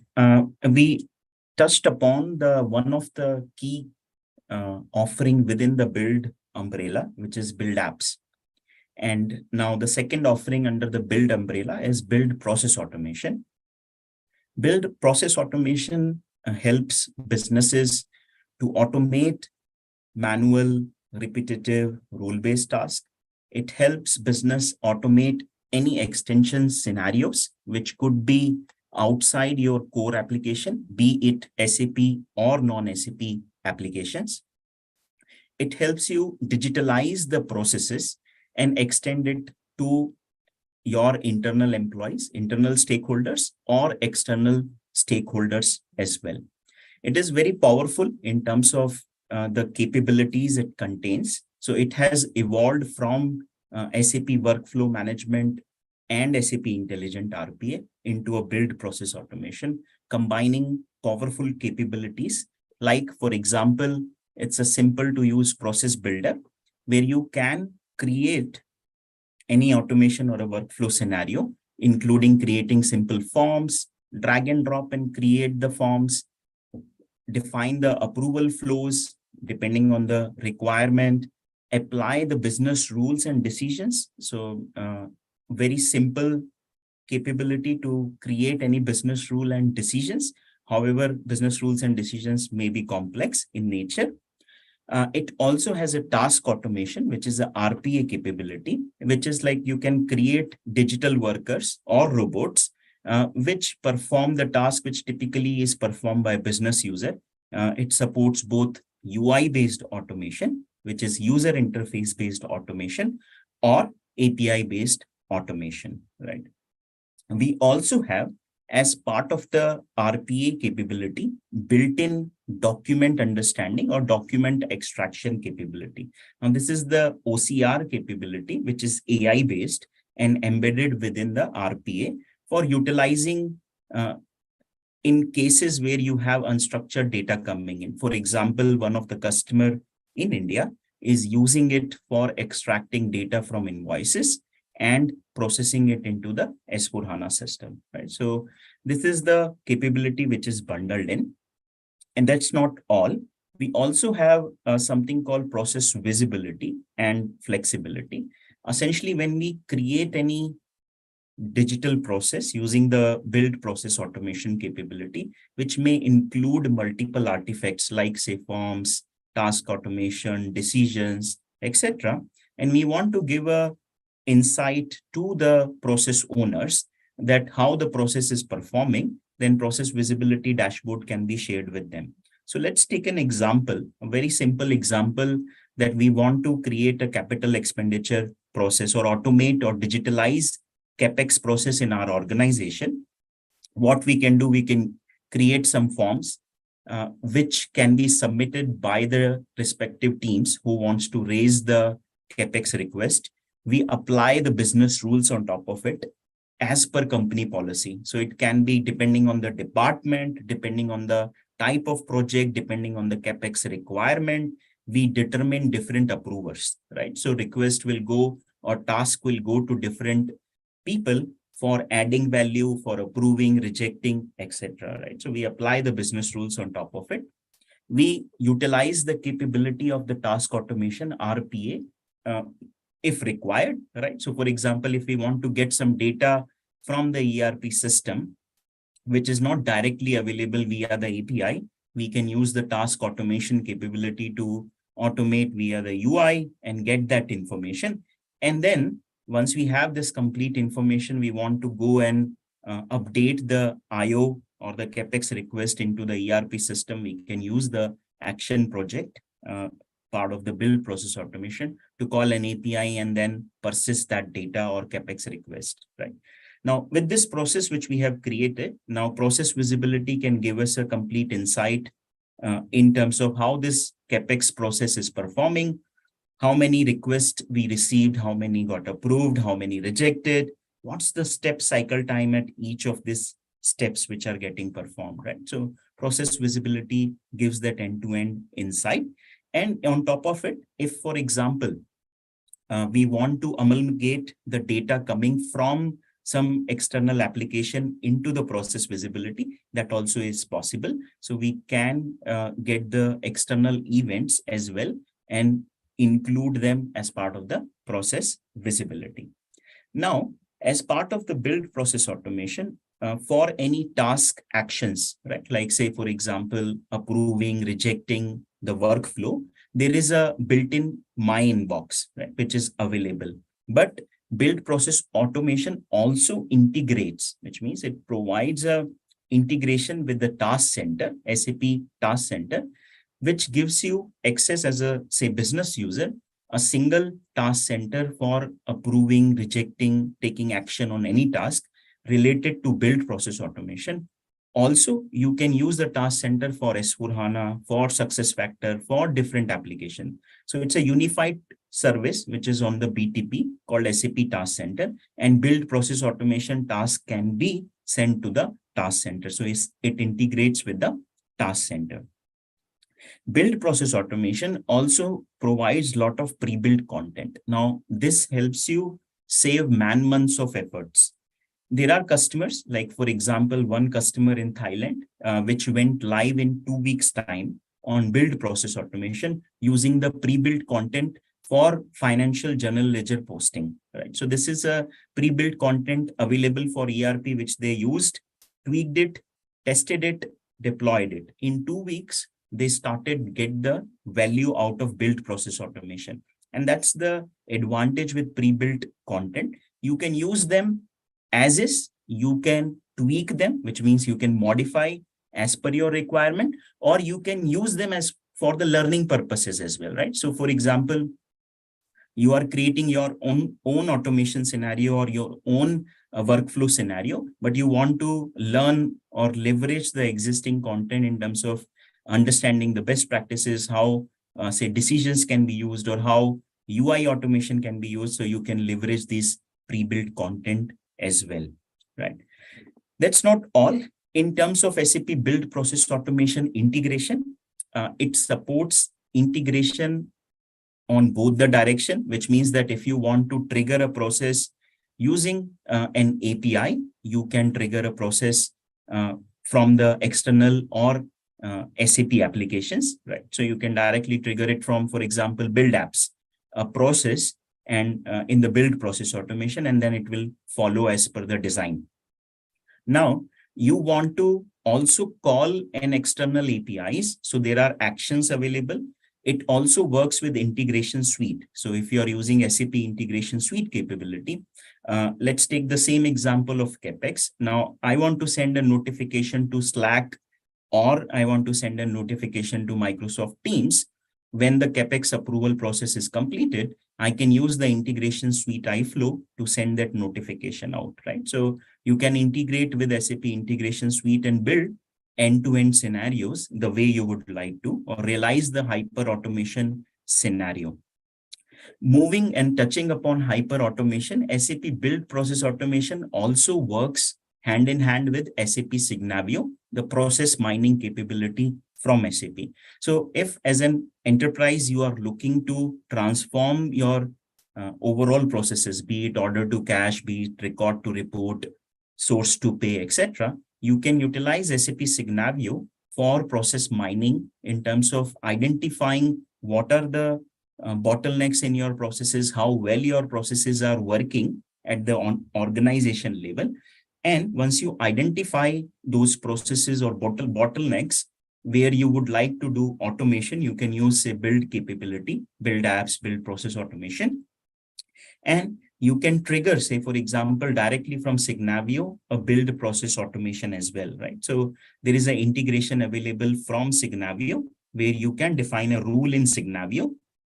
we touched upon one of the key offering within the build umbrella, which is build apps. And now the second offering under the build umbrella is build process automation. Build process automation helps businesses to automate manual, repetitive, rule-based tasks. It helps business automate any extension scenarios, which could be outside your core application, be it SAP or non-SAP applications. It helps you digitalize the processes and extend it to your internal employees, internal stakeholders, or external stakeholders as well. It is very powerful in terms of the capabilities it contains. So it has evolved from SAP workflow management and SAP Intelligent RPA into a build process automation, combining powerful capabilities. Like, for example, it's a simple to use process builder where you can create any automation or a workflow scenario, including creating simple forms, drag and drop and create the forms, define the approval flows depending on the requirement, apply the business rules and decisions. So very simple capability to create any business rule and decisions. However, business rules and decisions may be complex in nature. It also has a task automation, which is a RPA capability, which is like you can create digital workers or robots, which perform the task which typically is performed by a business user. It supports both UI-based automation, which is user interface-based automation, or API-based automation, right? We also have, as part of the RPA capability, built-in document understanding or document extraction capability. Now, this is the OCR capability, which is AI-based and embedded within the RPA for utilizing in cases where you have unstructured data coming in. For example, one of the customer in India is using it for extracting data from invoices and processing it into the S/4HANA system, right? So this is the capability which is bundled in. And that's not all. We also have something called process visibility and flexibility. Essentially, when we create any digital process using the build process automation capability, which may include multiple artifacts like say forms, task automation, decisions, etc. And we want to give a insight to the process owners that how the process is performing, then process visibility dashboard can be shared with them. So let's take an example, a very simple example, that we want to create a capital expenditure process or automate or digitalize CapEx process in our organization. What we can do, we can create some forms which can be submitted by the respective teams who wants to raise the CapEx request. We apply the business rules on top of it as per company policy. So it can be depending on the department, depending on the type of project, depending on the CapEx requirement, we determine different approvers, right? So request will go or task will go to different people for adding value, for approving, rejecting, etc. Right? So we apply the business rules on top of it. We utilize the capability of the task automation, RPA, if required, right? So for example, if we want to get some data from the ERP system, which is not directly available via the API, we can use the task automation capability to automate via the UI and get that information. And then once we have this complete information, we want to go and update the IO or the CapEx request into the ERP system. We can use the action project, part of the build process automation, to call an API and then persist that data or CapEx request, right? Now, with this process which we have created, now process visibility can give us a complete insight in terms of how this CapEx process is performing, how many requests we received, how many got approved, how many rejected, what's the step cycle time at each of these steps which are getting performed, right? So process visibility gives that end-to-end insight. And on top of it, if, for example, we want to amalgamate the data coming from some external application into the process visibility, that also is possible. So we can get the external events as well and include them as part of the process visibility. Now, as part of the build process automation, for any task actions, right? Like say, for example, approving, rejecting the workflow, there is a built-in My Inbox, right, which is available. But build process automation also integrates, which means it provides a integration with the task center, SAP task center, which gives you access as a, say, business user, a single task center for approving, rejecting, taking action on any task related to build process automation. Also, you can use the task center for S/4HANA, for SuccessFactors, for different applications. So it's a unified service which is on the BTP called SAP Task Center, and build process automation task can be sent to the task center. So it integrates with the task center. Build process automation also provides a lot of pre-built content. Now, this helps you save man-months of efforts. There are customers, like for example, one customer in Thailand, which went live in 2 weeks' time on build process automation using the pre-built content for financial journal ledger posting, right? So this is a pre-built content available for ERP, which they used, tweaked it, tested it, deployed it. In 2 weeks, they started to get the value out of build process automation. And that's the advantage with pre-built content. You can use them as is, you can tweak them, which means you can modify as per your requirement, or you can use them as for the learning purposes as well, right? So for example, you are creating your own automation scenario or your own workflow scenario, but you want to learn or leverage the existing content in terms of understanding the best practices, how say decisions can be used, or how UI automation can be used. So you can leverage these pre-built content as well, right? That's not all. In terms of SAP build process automation integration, it supports integration on both the direction, which means that if you want to trigger a process using an API, you can trigger a process from the external or SAP applications, right? So you can directly trigger it from, for example, build apps, a process and in the build process automation, and then it will follow as per the design. Now, you want to also call an external APIs. So there are actions available. It also works with integration suite. So if you are using SAP integration suite capability, let's take the same example of CapEx. Now, I want to send a notification to Slack, or I want to send a notification to Microsoft Teams. When the CapEx approval process is completed, I can use the integration suite iFlow to send that notification out, right? So you can integrate with SAP integration suite and build end-to-end scenarios the way you would like to, or realize the hyper automation scenario. Moving and touching upon hyper automation, SAP build process automation also works hand in hand with SAP Signavio, the process mining capability from SAP. So if as an enterprise, you are looking to transform your overall processes, be it order to cash, be it record to report, source to pay, etc., you can utilize SAP Signavio for process mining in terms of identifying what are the bottlenecks in your processes, how well your processes are working at the organization level. And once you identify those processes or bottlenecks where you would like to do automation, you can use, say, build capability, build apps, build process automation. And you can trigger, say, for example, directly from Signavio, a build process automation as well, right? So there is an integration available from Signavio where you can define a rule in Signavio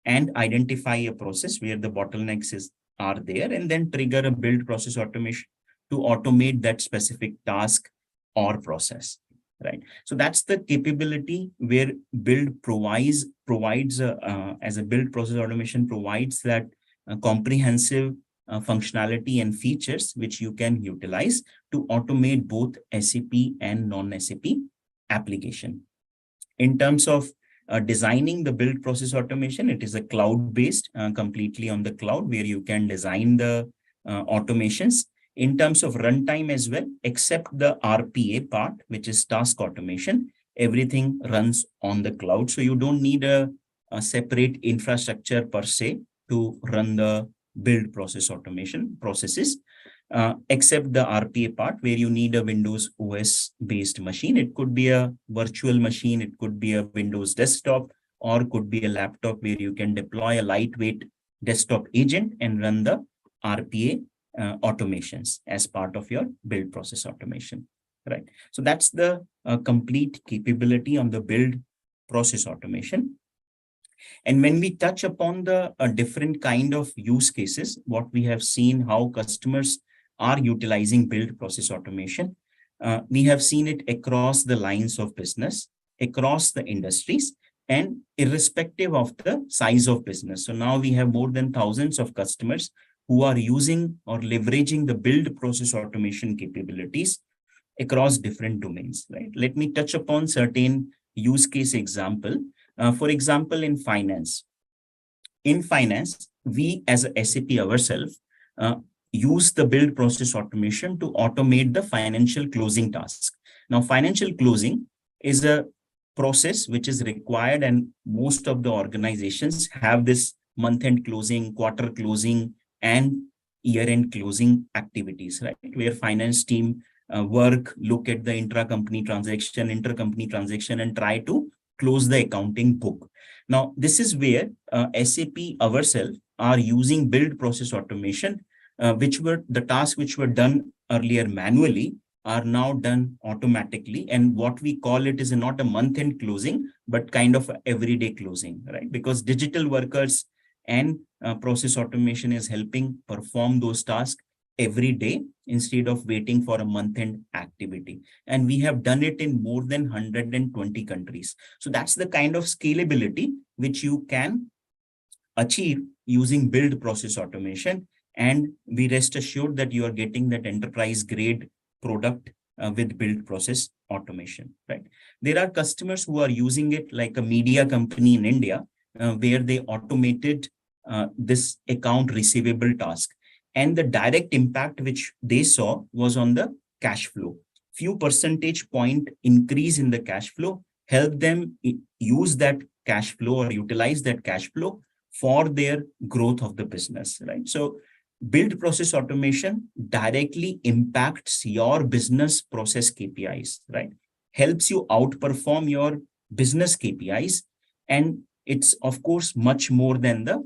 and identify a process where the bottlenecks are there, and then trigger a build process automation to automate that specific task or process, right? So that's the capability where build provides as a build process automation provides that comprehensive functionality and features which you can utilize to automate both SAP and non-SAP application. In terms of designing the build process automation, it is a cloud-based, completely on the cloud, where you can design the automations. In terms of runtime as well, except the RPA part, which is task automation, everything runs on the cloud. So you don't need a separate infrastructure per se to run the build process automation processes, except the RPA part where you need a Windows OS based machine. It could be a virtual machine, it could be a Windows desktop, or could be a laptop where you can deploy a lightweight desktop agent and run the RPA automations as part of your build process automation, right? So that's the complete capability on the build process automation. And when we touch upon the different kind of use cases, what we have seen how customers are utilizing build process automation, we have seen it across the lines of business, across the industries, and irrespective of the size of business. So now we have more than thousands of customers who are using or leveraging the build process automation capabilities across different domains, right? Let me touch upon certain use case example. For example, in finance. In finance, we as a SAP ourselves use the build process automation to automate the financial closing task. Now, financial closing is a process which is required, and most of the organizations have this month-end closing, quarter closing, and year-end closing activities, right? Where finance team look at the intra-company transaction, intercompany transaction, and try to close the accounting book. Now, this is where SAP ourselves are using build process automation, which were the tasks which were done earlier manually are now done automatically. And what we call it is not a month-end closing, but kind of a everyday closing, right? Because digital workers and process automation is helping perform those tasks every day instead of waiting for a month-end activity. And we have done it in more than 120 countries. So that's the kind of scalability which you can achieve using build process automation. And we rest assured that you are getting that enterprise grade product with build process automation, right? There are customers who are using it, like a media company in India, where they automated this account receivable task. And the direct impact which they saw was on the cash flow. Few percentage point increase in the cash flow helped them use that cash flow or utilize that cash flow for their growth of the business, right? So build process automation directly impacts your business process KPIs, right? Helps you outperform your business KPIs. And it's, of course, much more than the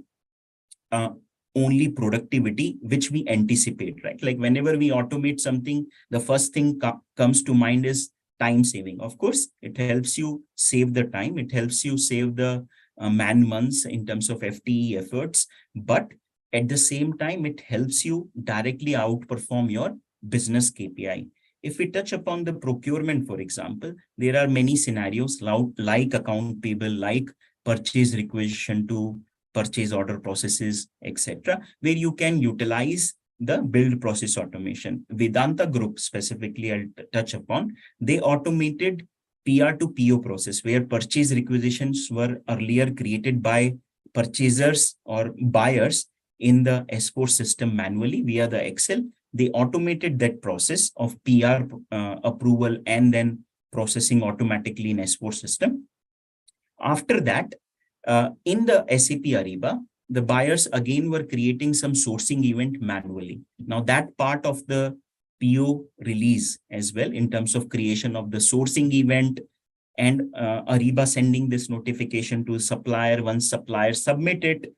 only productivity which we anticipate, right? Like whenever we automate something, the first thing comes to mind is time saving. Of course, it helps you save the time. It helps you save the man months in terms of FTE efforts. But at the same time, it helps you directly outperform your business KPI. If we touch upon the procurement, for example, there are many scenarios like account payable, like purchase requisition to purchase order processes, etc., where you can utilize the build process automation. Vedanta Group specifically, I'll touch upon, they automated PR to PO process, where purchase requisitions were earlier created by purchasers or buyers in the S4 system manually via the Excel. They automated that process of PR approval and then processing automatically in S4 system. After that, in the SAP Ariba, the buyers again were creating some sourcing event manually. Now that part of the PO release as well, in terms of creation of the sourcing event and Ariba sending this notification to supplier, once supplier submitted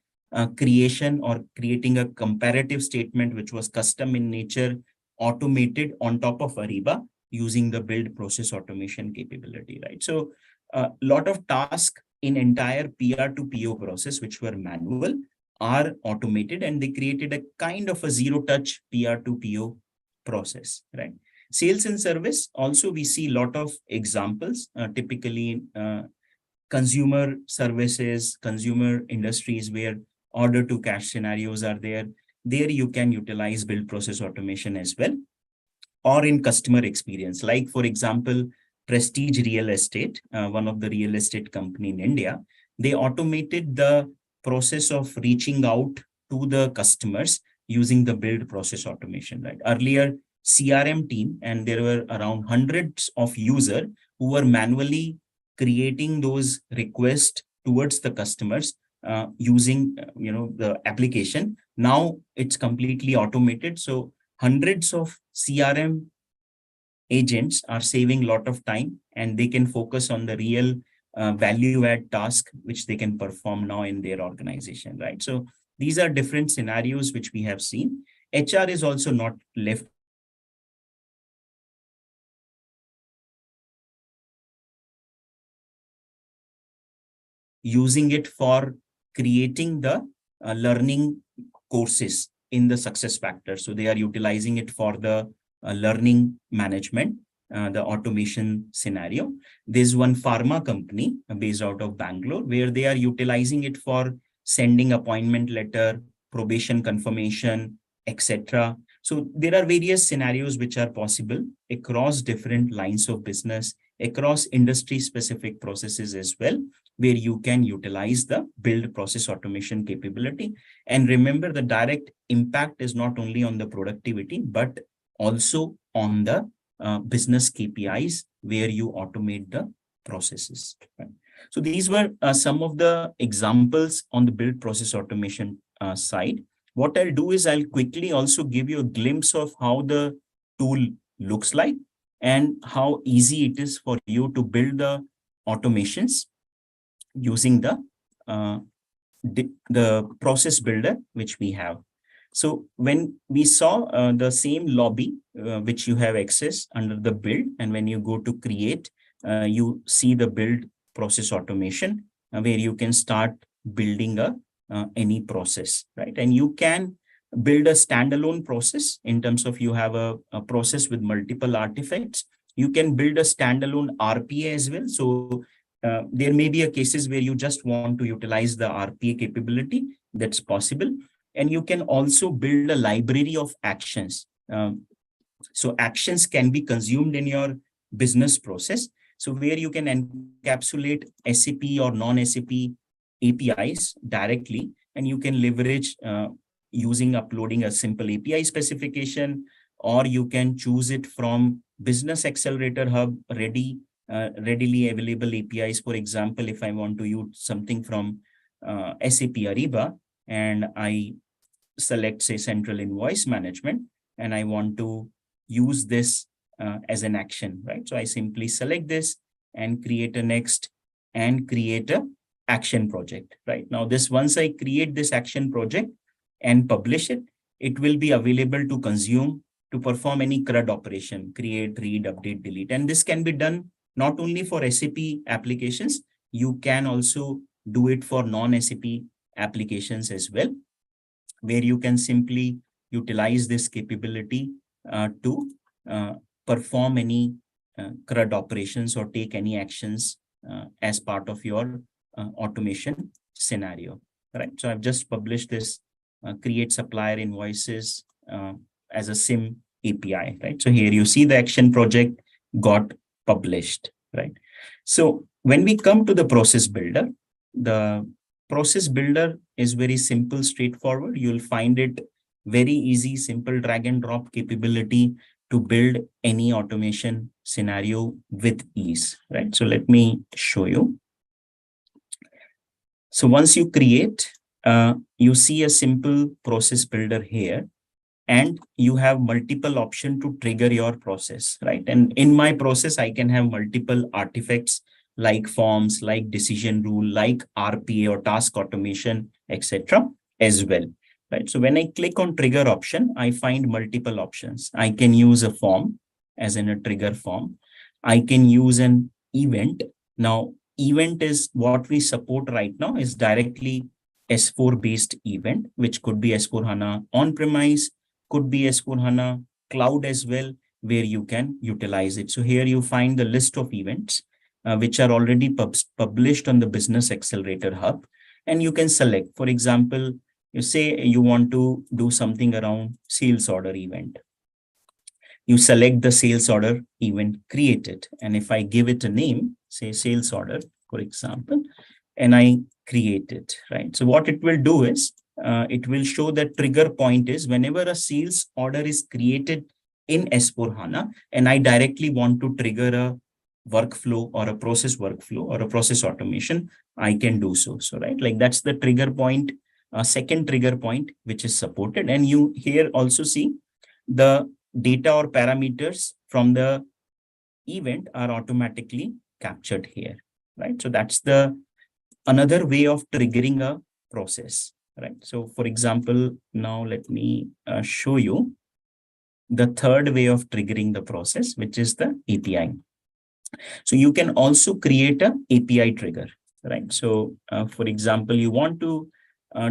creation or creating a comparative statement, which was custom in nature, automated on top of Ariba using the build process automation capability, right? So a lot of tasks in entire PR to PO process, which were manual, are automated, and they created a kind of a zero-touch PR to PO process, right? Sales and service, also we see a lot of examples, typically consumer services, consumer industries where order to cash scenarios are there. There you can utilize build process automation as well. Or in customer experience, like for example, Prestige Real Estate, one of the real estate company in India, they automated the process of reaching out to the customers using the build process automation, right? Earlier, CRM team, and there were around hundreds of users who were manually creating those requests towards the customers using the application. Now it's completely automated. So hundreds of CRM agents are saving a lot of time, and they can focus on the real value add task which they can perform now in their organization, right? So these are different scenarios which we have seen. HR is also not left using it for creating the learning courses in the success factor. So they are utilizing it for the learning management, the automation scenario. There's one pharma company based out of Bangalore where they are utilizing it for sending appointment letter, probation confirmation, etc. So there are various scenarios which are possible across different lines of business, across industry specific processes as well, where you can utilize the build process automation capability. And remember, the direct impact is not only on the productivity, but also on the business KPIs where you automate the processes. Right? So these were some of the examples on the build process automation side. What I'll do is I'll quickly also give you a glimpse of how the tool looks like and how easy it is for you to build the automations using the process builder which we have. So when we saw the same lobby which you have access under the build, and when you go to create, you see the build process automation where you can start building any process, right? And you can build a standalone process in terms of you have a process with multiple artifacts. You can build a standalone RPA as well. So there may be a cases where you just want to utilize the RPA capability. That's possible. And you can also build a library of actions. So actions can be consumed in your business process. So where you can encapsulate SAP or non-SAP APIs directly, and you can leverage using uploading a simple API specification, or you can choose it from Business Accelerator Hub readily available APIs. For example, if I want to use something from SAP Ariba and I select, say, central invoice management, and I want to use this as an action, right? So I simply select this and create a next and create a action project, right? Now this, once I create this action project and publish it, it will be available to consume to perform any CRUD operation, create, read, update, delete. And this can be done not only for SAP applications, you can also do it for non-SAP applications as well, where you can simply utilize this capability to perform any CRUD operations or take any actions as part of your automation scenario, right? So I've just published this create supplier invoices as a SIM API, right? So here you see the action project got published, right? So when we come to the process builder, the process builder is very simple, straightforward. You'll find it very easy, simple drag and drop capability to build any automation scenario with ease, right? So let me show you. So once you create, you see a simple process builder here, and you have multiple options to trigger your process, right? And in my process, I can have multiple artifacts like forms, like decision rule, like RPA or task automation, etc. as well, right? So when I click on trigger option, I find multiple options. I can use a form as in a trigger form. I can use an event. Now, event is what we support right now is directly S4 based event, which could be S4HANA on-premise, could be S4HANA cloud as well, where you can utilize it. So here you find the list of events which are already published on the Business Accelerator Hub, and you can select. For example, you say you want to do something around sales order event. You select the sales order event created, and if I give it a name, say sales order, for example, and I create it, right? So what it will do is, it will show that trigger point is whenever a sales order is created in S4HANA, and I directly want to trigger a workflow or a process workflow or a process automation, I can do so. So, right, like that's the trigger point, second trigger point, which is supported. And you here also see the data or parameters from the event are automatically captured here, right? So that's the another way of triggering a process, right? So for example, now let me show you the third way of triggering the process, which is the API. So you can also create a API trigger, right? So for example, you want to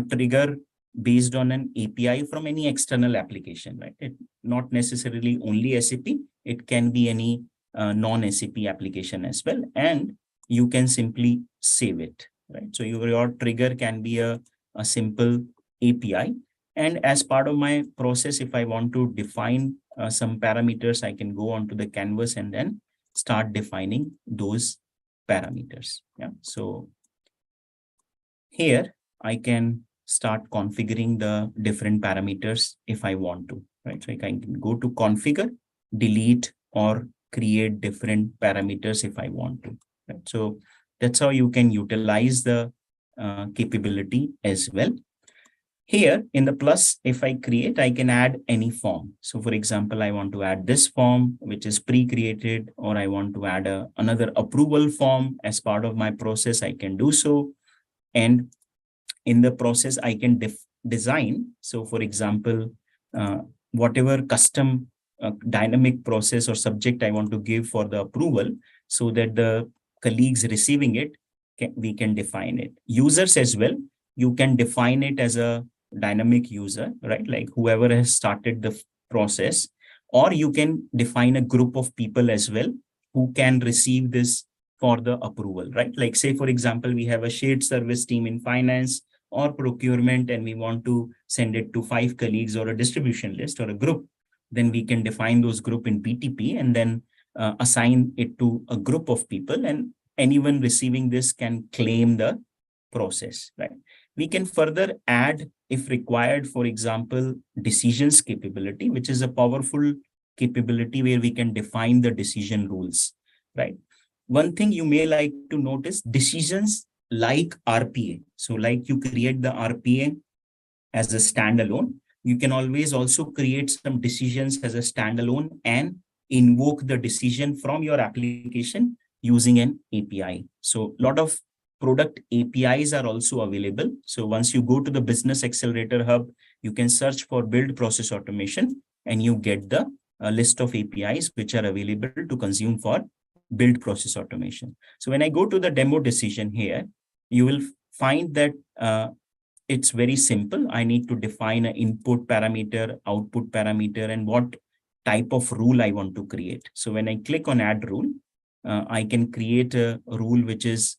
trigger based on an API from any external application, right? It not necessarily only SAP, it can be any non-SAP application as well. And you can simply save it, right? So your trigger can be a simple API. And as part of my process, if I want to define some parameters, I can go onto the canvas and then start defining those parameters. Yeah. So here I can start configuring the different parameters if I want to, right? So I can go to configure, delete, or create different parameters if I want to, right? So that's how you can utilize the capability as well. Here in the plus, if I create, I can add any form. So for example, I want to add this form, which is pre-created, or I want to add another approval form as part of my process, I can do so. And in the process, I can design. So for example, whatever custom dynamic process or subject I want to give for the approval, so that the colleagues receiving it, we can define it. Users as well, you can define it as a dynamic user, right? Like whoever has started the process, or you can define a group of people as well who can receive this for the approval, right? Like say, for example, we have a shared service team in finance or procurement, and we want to send it to 5 colleagues or a distribution list or a group, then we can define those group in BTP and then assign it to a group of people, and anyone receiving this can claim the process, right? We can further add, if required, for example, decisions capability, which is a powerful capability where we can define the decision rules, right? One thing you may like to notice, decisions like RPA. So like you create the RPA as a standalone, you can always also create some decisions as a standalone and invoke the decision from your application using an API. So a lot of product APIs are also available. So once you go to the Business Accelerator Hub, you can search for build process automation and you get the list of APIs which are available to consume for build process automation. So when I go to the demo decision here, you will find that it's very simple. I need to define an input parameter, output parameter, and what type of rule I want to create. So when I click on add rule, I can create a rule which is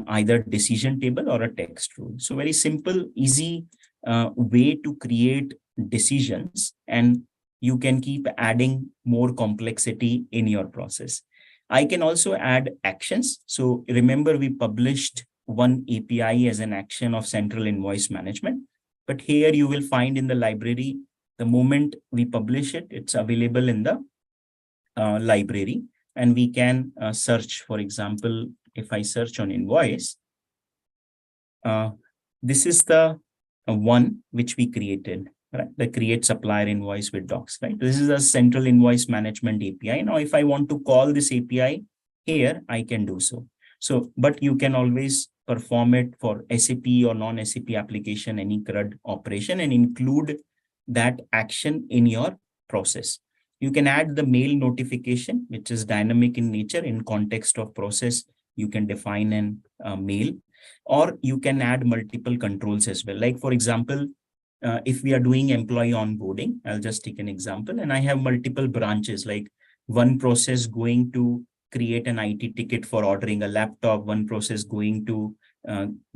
either decision table or a text rule. So very simple, easy way to create decisions, and you can keep adding more complexity in your process. I can also add actions. So remember, we published one API as an action of central invoice management. But here you will find in the library, the moment we publish it, it's available in the library, and we can search. For example, if I search on invoice, this is the one which we created, right? The create supplier invoice with docs, right? This is a central invoice management API. Now, if I want to call this API here, I can do so. So, but you can always perform it for SAP or non-SAP application, any CRUD operation, and include that action in your process. You can add the mail notification, which is dynamic in nature. In context of process, you can define an mail, or you can add multiple controls as well. Like, for example, if we are doing employee onboarding, I'll just take an example, and I have multiple branches, like one process going to create an IT ticket for ordering a laptop, one process going to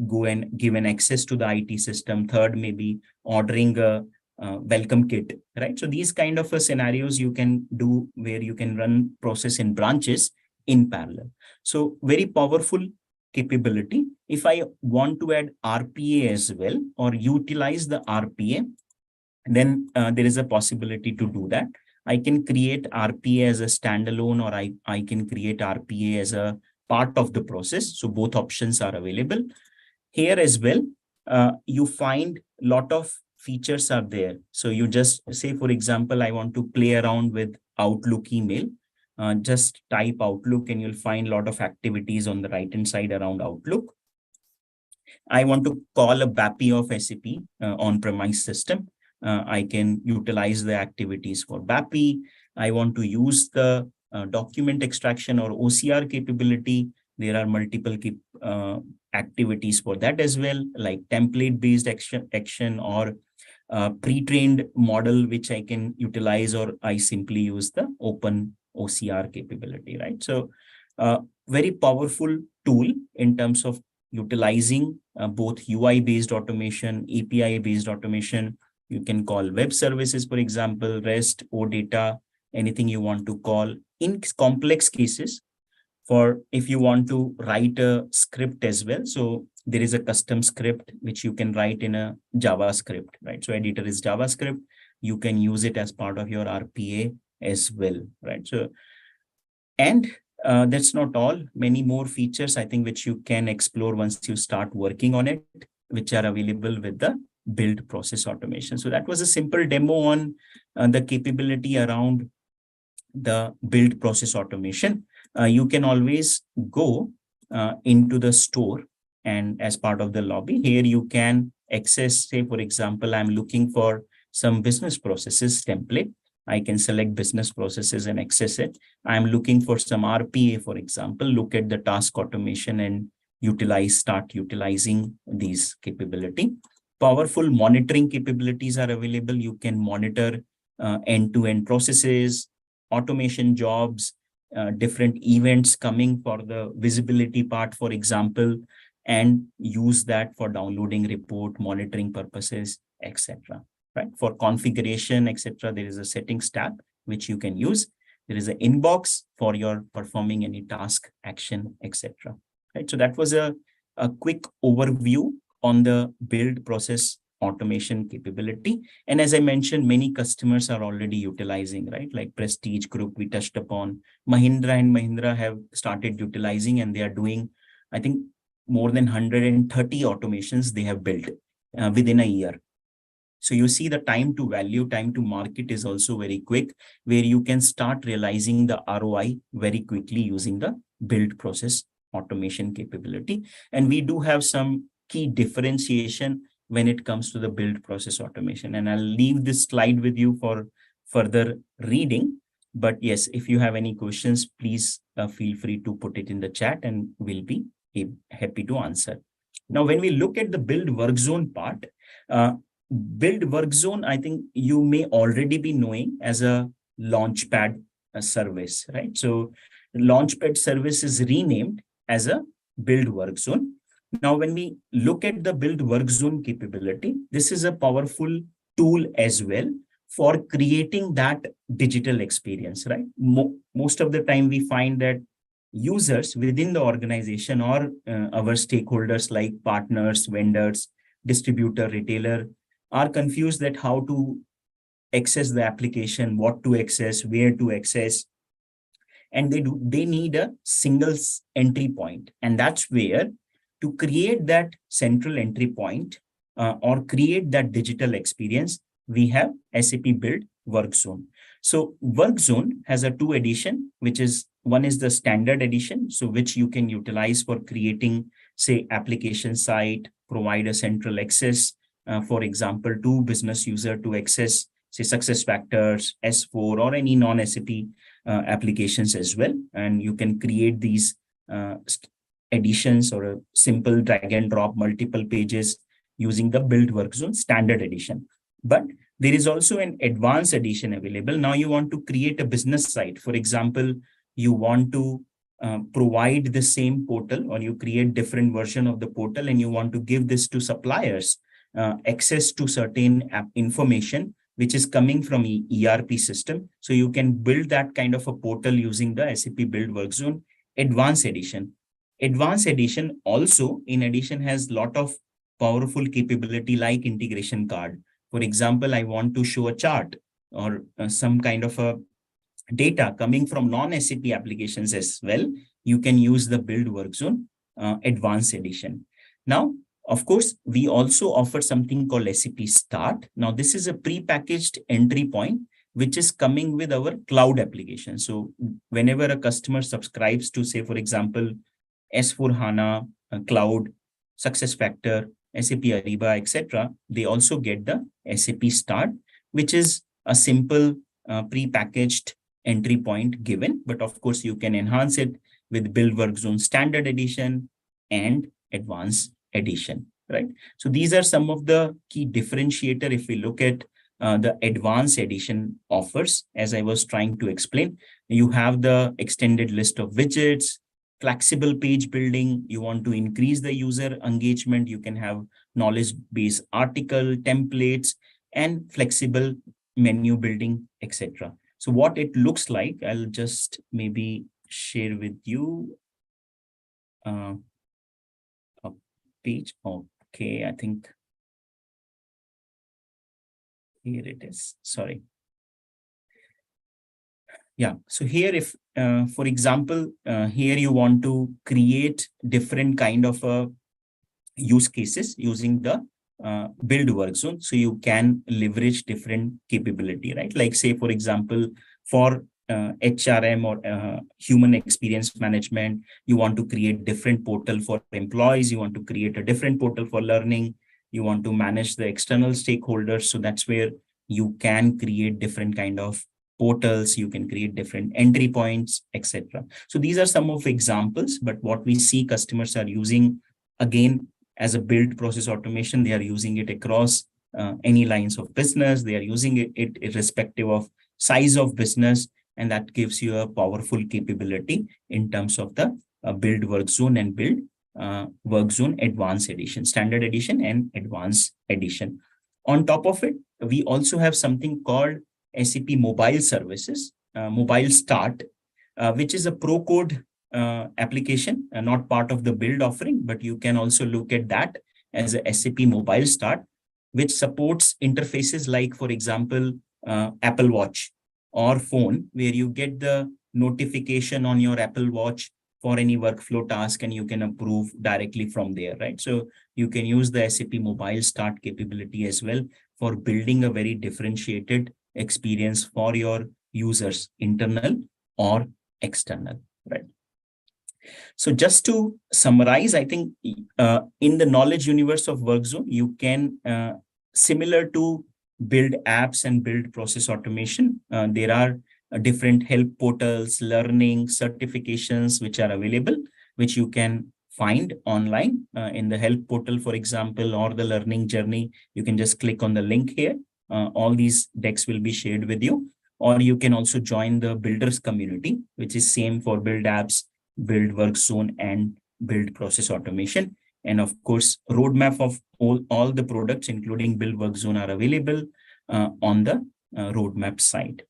go and give an access to the IT system, third maybe ordering a welcome kit, right? So these kind of scenarios you can do where you can run process in branches in parallel. So very powerful capability. If I want to add RPA as well or utilize the RPA, then there is a possibility to do that. I can create RPA as a standalone, or I can create RPA as a part of the process. So both options are available. Here as well, you find a lot of features are there. So you just say, for example, I want to play around with Outlook email. Just type Outlook and you'll find a lot of activities on the right-hand side around Outlook. I want to call a BAPI of SAP on-premise system. I can utilize the activities for BAPI. I want to use the document extraction or OCR capability. There are multiple activities for that as well, like template-based action or pre-trained model, which I can utilize, or I simply use the open OCR capability, right? So very powerful tool in terms of utilizing both UI-based automation, API-based automation. You can call web services, for example, REST, OData, anything you want to call in complex cases. For if you want to write a script as well. So there is a custom script which you can write in a JavaScript, right? So editor is JavaScript. You can use it as part of your RPA as well, right? So, and that's not all. Many more features, I think, which you can explore once you start working on it, which are available with the build process automation. So that was a simple demo on the capability around the build process automation. You can always go into the store, and as part of the lobby here, you can access, say, for example, I'm looking for some business processes template. I can select business processes and access it. I'm looking for some RPA, for example, look at the task automation and start utilizing these capability. Powerful monitoring capabilities are available. You can monitor end-to-end processes, automation jobs, different events coming for the visibility part, for example, and use that for downloading report, monitoring purposes, etc. Right? For configuration, etc., there is a settings tab which you can use. There is an inbox for your performing any task, action, etc. Right? So that was a quick overview on the build process automation capability. And as I mentioned, many customers are already utilizing, right? Like Prestige Group, we touched upon. Mahindra and Mahindra have started utilizing, and they are doing, I think, more than 130 automations they have built within a year. So you see the time to value, time to market is also very quick, where you can start realizing the ROI very quickly using the build process automation capability. And we do have some key differentiation when it comes to the build process automation. And I'll leave this slide with you for further reading. But yes, if you have any questions, please feel free to put it in the chat and we'll be happy to answer. Now, when we look at the build work zone part, build work zone, I think you may already be knowing as a launchpad service, right? So launchpad service is renamed as a build work zone. Now, when we look at the build work zone capability, this is a powerful tool as well for creating that digital experience, right? Most of the time we find that users within the organization or our stakeholders like partners, vendors, distributor, retailer are confused that how to access the application, what to access, where to access, and they need a single entry point. And that's where to create that central entry point or create that digital experience, we have SAP Build Work Zone. So Work Zone has a 2 edition, which is one is the standard edition, so which you can utilize for creating, say, application site, provide a central access, for example, to business user to access, say, SuccessFactors, S4, or any non-SAP applications as well. And you can create these editions or a simple drag and drop multiple pages using the Build Work Zone standard edition. But there is also an advanced edition available. Now you want to create a business site. For example, you want to provide the same portal, or you create different version of the portal and you want to give this to suppliers access to certain information which is coming from ERP system. So you can build that kind of a portal using the SAP Build Work Zone Advanced Edition. Advanced Edition also, in addition, has a lot of powerful capability like integration card. For example, I want to show a chart or some kind of a data coming from non-SAP applications as well. You can use the Build Work Zone Advanced Edition. Now, of course, we also offer something called SAP Start. Now, this is a pre-packaged entry point, which is coming with our cloud application. So whenever a customer subscribes to, say, for example, S4HANA, Cloud, SuccessFactor, SAP Ariba, etc., they also get the SAP Start, which is a simple pre-packaged entry point given. But of course, you can enhance it with Build Work Zone Standard Edition and Advanced Edition, right? So these are some of the key differentiator. If we look at the Advanced Edition offers, as I was trying to explain, you have the extended list of widgets, flexible page building. You want to increase the user engagement. You can have knowledge base article, templates, and flexible menu building, etc. So what it looks like, I'll just maybe share with you a page. Okay, I think here it is. Sorry. Yeah, so here if, for example, here you want to create different kind of use cases using the Build Work Zone. So you can leverage different capability, right? Like say, for example, for HRM or human experience management, you want to create different portal for employees. You want to create a different portal for learning. You want to manage the external stakeholders. So that's where you can create different kind of portals, you can create different entry points, etc. So these are some of examples, but what we see customers are using, again, as a build process automation, they are using it across any lines of business. They are using it irrespective of size of business, and that gives you a powerful capability in terms of the Build Work Zone and Build Work Zone Advanced Edition, Standard Edition and Advanced Edition. On top of it, we also have something called SAP Mobile Services, Mobile Start, which is a pro code application, not part of the build offering, but you can also look at that as a SAP Mobile Start, which supports interfaces like, for example, Apple Watch or phone, where you get the notification on your Apple Watch for any workflow task, and you can approve directly from there, right? So you can use the SAP mobile start capability as well for building a very differentiated experience for your users, internal or external, right? So just to summarize, I think in the knowledge universe of WorkZone, you can, similar to build apps and build process automation, there are different help portals, learning, certifications, which are available, which you can find online in the help portal, for example, or the learning journey. You can just click on the link here. All these decks will be shared with you, or you can also join the builders community, which is same for build apps, build WorkZone, and build process automation. And of course, roadmap of all the products, including build WorkZone, are available on the roadmap side.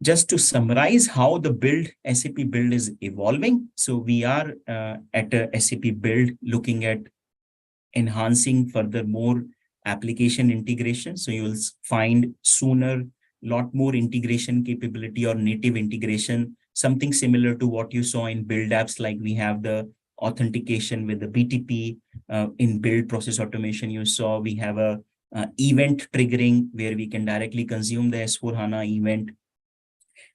Just to summarize how the SAP build is evolving. So we are at a SAP build looking at enhancing further more application integration. So you will find sooner lot more integration capability or native integration, something similar to what you saw in build apps, like we have the authentication with the BTP. In build process automation, you saw we have a event triggering where we can directly consume the S/4HANA event,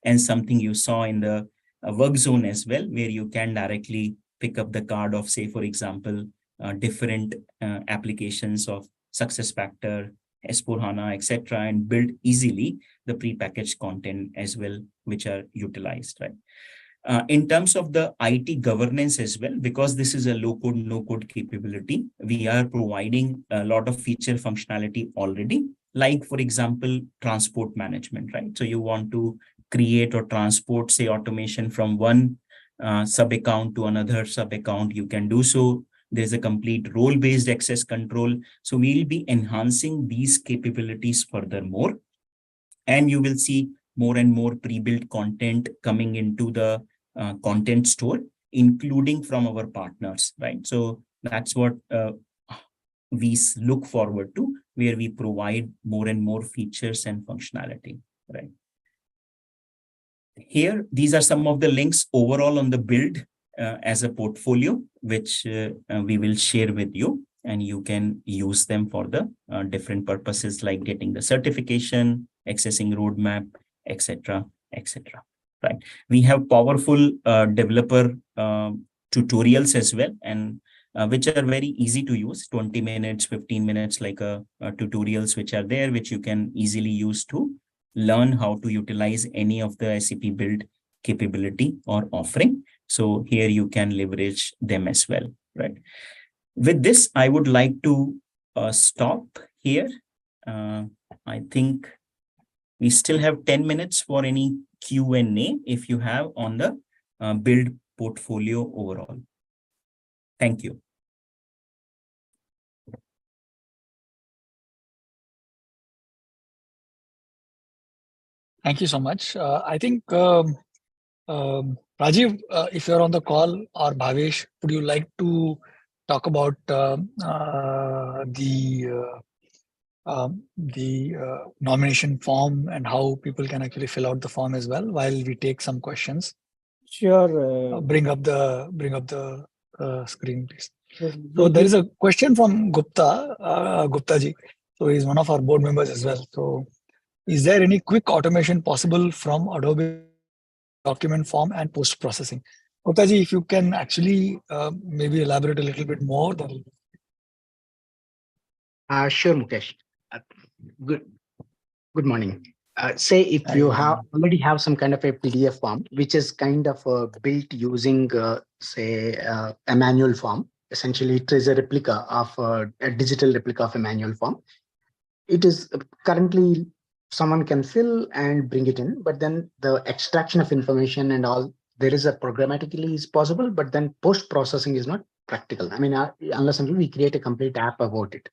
and something you saw in the WorkZone as well, where you can directly pick up the card of, say, for example, different applications of SuccessFactors, S/4HANA, etc., and build easily the prepackaged content as well, which are utilized, right? In terms of the IT governance as well, because this is a low-code, no-code capability, we are providing a lot of feature functionality already, like, for example, transport management, right? So you want to create or transport, say, automation from one sub-account to another sub-account, you can do so. There's a complete role-based access control. So we'll be enhancing these capabilities furthermore. And you will see more and more pre-built content coming into the content store, including from our partners, right? So that's what we look forward to, where we provide more and more features and functionality, right? Here, these are some of the links overall on the build as a portfolio, which we will share with you, and you can use them for the different purposes, like getting the certification, accessing roadmap, etc., etc. Right? We have powerful developer tutorials as well, and which are very easy to use, 20 minutes, 15 minutes, like tutorials which are there, which you can easily use to learn how to utilize any of the SAP build capability or offering. So here you can leverage them as well, right? With this, I would like to stop here. I think we still have 10 minutes for any Q&A if you have on the build portfolio overall. Thank you. Thank you so much. I think, Rajiv, if you're on the call, or Bhavesh, would you like to talk about the nomination form and how people can actually fill out the form as well, while we take some questions? Sure. Bring up the screen, please. So there is a question from Gupta ji. So he's one of our board members as well. So is there any quick automation possible from Adobe document form and post-processing? Gupta ji, if you can actually maybe elaborate a little bit more. Sure, Mukesh. Good morning. Say if you already have some kind of a PDF form, which is kind of built using, say, a manual form. Essentially, it is a replica of a digital replica of a manual form. It is currently someone can fill and bring it in, but then the extraction of information and all, there is a programmatically is possible, but then post-processing is not practical. I mean, unless until we create a complete app about it.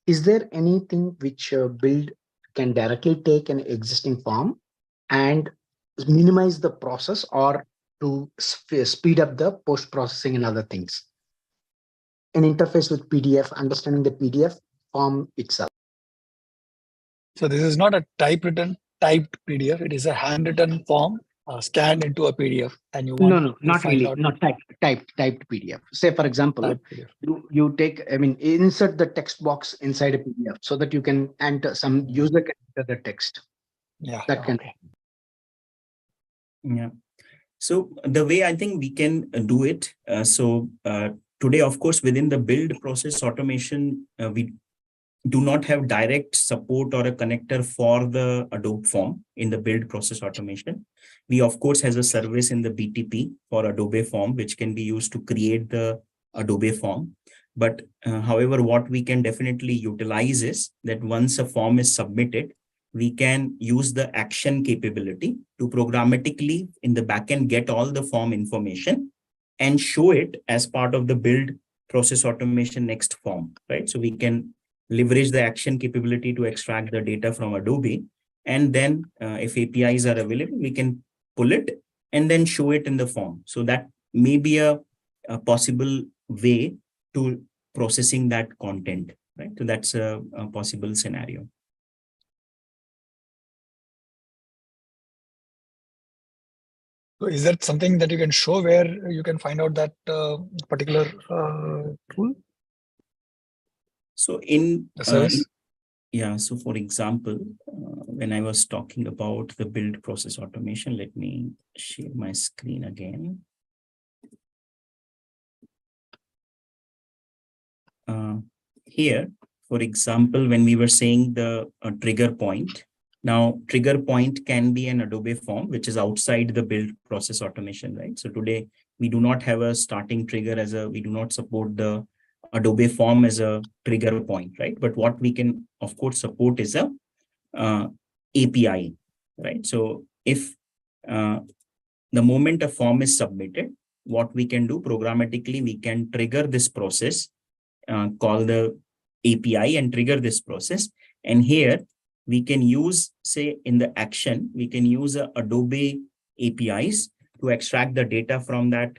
Is there anything which build can directly take an existing form and minimize the process, or to speed up the post-processing and other things? An interface with PDF, understanding the PDF form itself. So this is not a typed PDF. It is a handwritten form scanned into a PDF and you No, want no, to not find really. out Not typed PDF. Say, for example, type PDF. you take, I mean, insert the text box inside a PDF so that you can enter, some user can enter the text. Yeah. That can. Okay. Yeah. So the way I think we can do it. Today, of course, within the build process automation, we do not have direct support or a connector for the Adobe Form in the build process automation. We, of course, has a service in the BTP for Adobe Form, which can be used to create the Adobe Form. But however, what we can definitely utilize is that once a form is submitted, we can use the action capability to programmatically in the backend get all the form information and show it as part of the build process automation next form, right? So we can leverage the action capability to extract the data from Adobe. And then if APIs are available, we can pull it and then show it in the form. So that may be a possible way to processing that content, right? So that's a possible scenario. So is that something that you can show where you can find out that particular tool? So in the service? Yeah, so for example, when I was talking about the build process automation, let me share my screen again. Here, for example, when we were saying the trigger point, now trigger point can be an Adobe form, which is outside the build process automation, right? So today we do not have a starting trigger we do not support the Adobe form as a trigger point, right? But what we can, of course, support is a API, right? So if the moment a form is submitted, what we can do programmatically, we can trigger this process, call the API and trigger this process. And here we can use, say in the action, we can use Adobe APIs to extract the data from that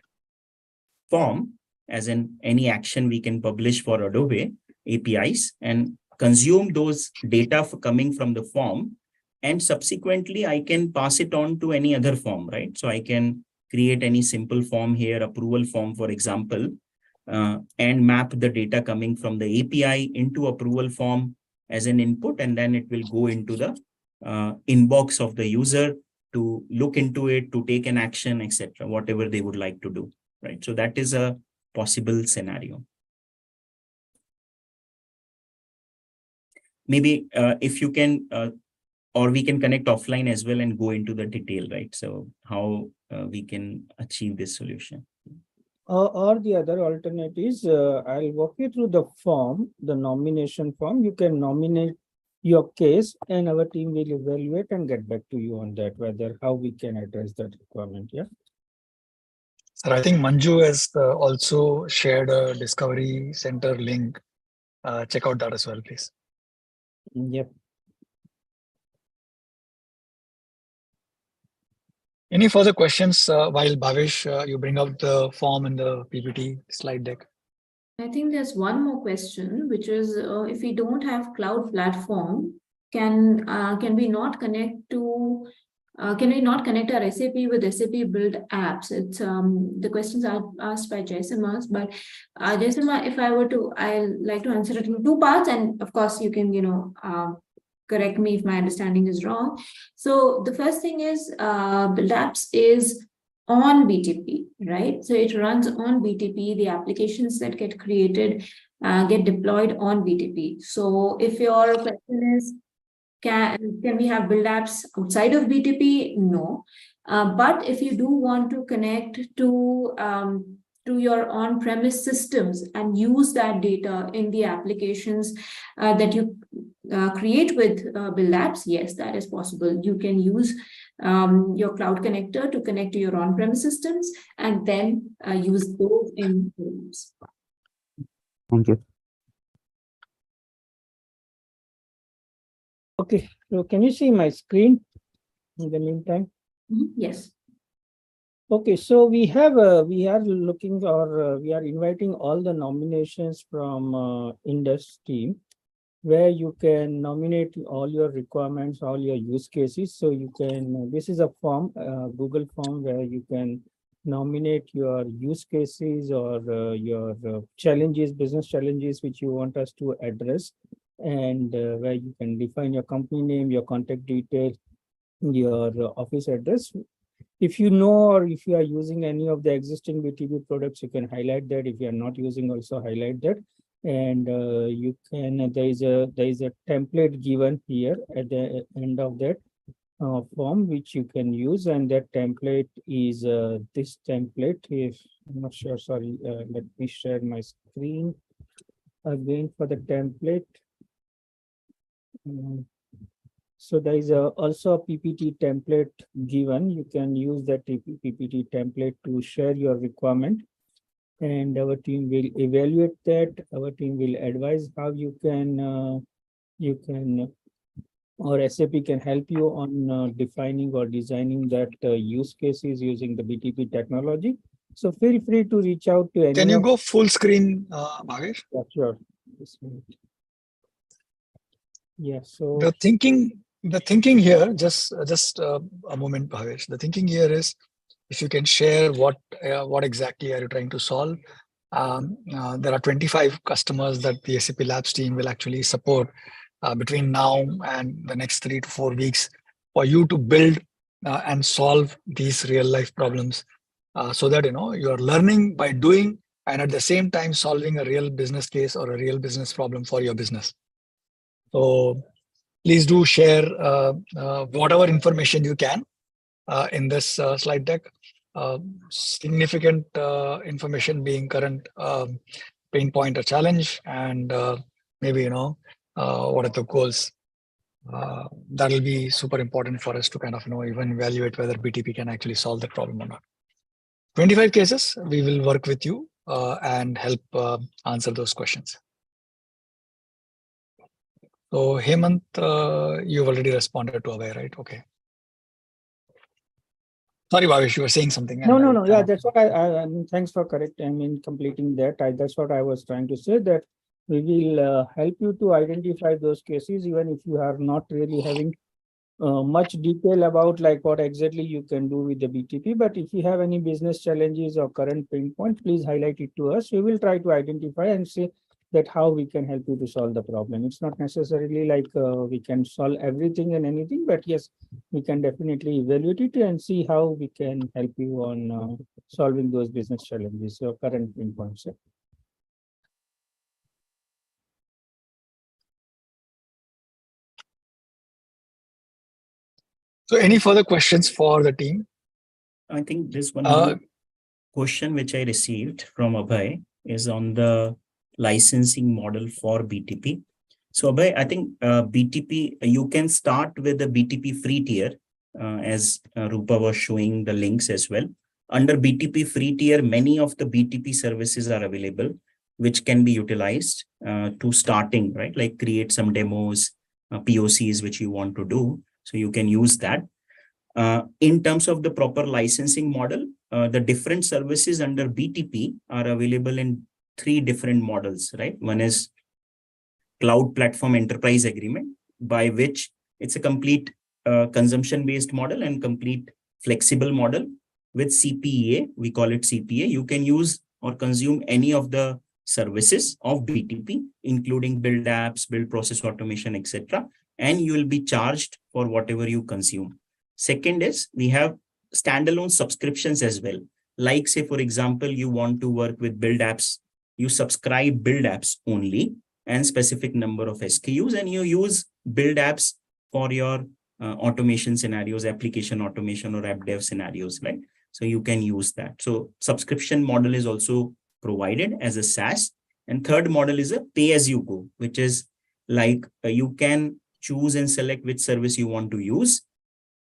form, as in any action we can publish for Adobe APIs and consume those data coming from the form. And subsequently, I can pass it on to any other form, right? So I can create any simple form here, approval form, for example, and map the data coming from the API into approval form as an input, and then it will go into the inbox of the user to look into it, to take an action, etc., whatever they would like to do, right? So that is a possible scenario. Maybe if you can, or we can connect offline as well and go into the detail, right? So how we can achieve this solution. Or the other alternatives, I'll walk you through the form, the nomination form. You can nominate your case and our team will evaluate and get back to you on that, whether how we can address that requirement. Yeah. Sir, I think Manju has also shared a Discovery Center link. Check out that as well, please. Yep. Any further questions while Bhavesh, you bring out the form in the PPT slide deck? I think there's one more question, which is if we don't have cloud platform, can we not connect to can we not connect our SAP with SAP build apps? It's the questions are asked by Jaisimha, but Jaisimha, if I were to, I like to answer it in two parts, and of course you can correct me if my understanding is wrong. So the first thing is build apps is on BTP, right? So it runs on BTP. The applications that get created get deployed on BTP. So if your question is, can we have build apps outside of BTP? No. But if you do want to connect to your on-premise systems and use that data in the applications that you create with build apps, yes, that is possible. You can use your cloud connector to connect to your on-premise systems and then use those in build apps. Thank you. Okay, so can you see my screen in the meantime? Yes. Okay, so we are looking, or we are inviting all the nominations from INDUS team. where you can nominate all your requirements, all your use cases. So you can, this is a form, Google form, where you can nominate your use cases or your challenges, business challenges, which you want us to address, and where you can define your company name, your contact details, your office address. If you know, or if you are using any of the existing BTP products, you can highlight that. If you are not using, also highlight that. And you can, there is a template given here at the end of that form, which you can use. And that template is this template. If I'm not sure, sorry, let me share my screen again for the template. So there is also a PPT template given. You can use that PPT template to share your requirement, and our team will evaluate that. Our team will advise how you can, or SAP can help you on defining or designing that use cases using the BTP technology. So feel free to reach out to any. Can you go full screen, Bhavesh? Yeah, sure. Yeah. So The thinking here, just a moment, Bhavesh. The thinking here is, if you can share what exactly are you trying to solve. There are 25 customers that the SAP Labs team will actually support between now and the next 3 to 4 weeks for you to build and solve these real life problems, so that you are learning by doing, and at the same time solving a real business case or a real business problem for your business. So please do share whatever information you can in this slide deck. Significant information being current pain point or challenge, and maybe what are the goals. That will be super important for us to kind of even evaluate whether BTP can actually solve that problem or not. 25 cases, we will work with you and help answer those questions. So Hemant, you've already responded to Abhay, right? Okay. Sorry, Bhavesh, you were saying something. No. Yeah, that's what I thanks for completing that. That's what I was trying to say, that we will help you to identify those cases, even if you are not really having much detail about like what exactly you can do with the BTP. But if you have any business challenges or current pain point, please highlight it to us. We will try to identify and see that how we can help you to solve the problem. It's not necessarily like we can solve everything and anything, but yes, we can definitely evaluate it and see how we can help you on solving those business challenges or current pain points. So any further questions for the team? I think this one more question which I received from Abhay is on the licensing model for BTP. So Abhay, I think BTP, you can start with the BTP free tier, as Rupa was showing the links as well. Under BTP free tier, many of the BTP services are available, which can be utilized to starting, right? Like create some demos, POCs, which you want to do. So you can use that. In terms of the proper licensing model, the different services under BTP are available in 3 different models, right? One is Cloud Platform Enterprise Agreement, by which it's a complete consumption-based model and complete flexible model with CPEA. We call it CPA. You can use or consume any of the services of BTP, including build apps, build process automation, etc. And you will be charged for whatever you consume. Second is we have standalone subscriptions as well. Like say, for example, you want to work with build apps, you subscribe build apps only and specific number of SKUs, and you use build apps for your automation scenarios, application automation or app dev scenarios, right? So you can use that. So subscription model is also provided as a SaaS. And third model is a pay as you go, which is like you can choose and select which service you want to use.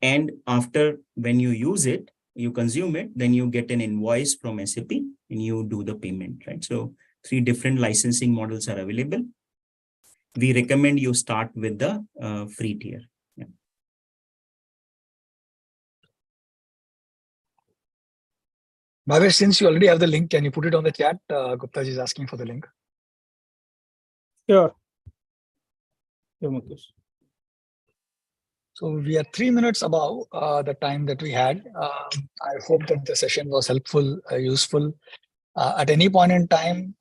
And after when you use it, you consume it, then you get an invoice from SAP and you do the payment, right? So 3 different licensing models are available. We recommend you start with the free tier. Yeah. Bhavesh, since you already have the link, can you put it on the chat? Gupta ji is asking for the link. Sure. Yeah, Mukesh. So we are 3 minutes above the time that we had. I hope that the session was helpful, useful. At any point in time,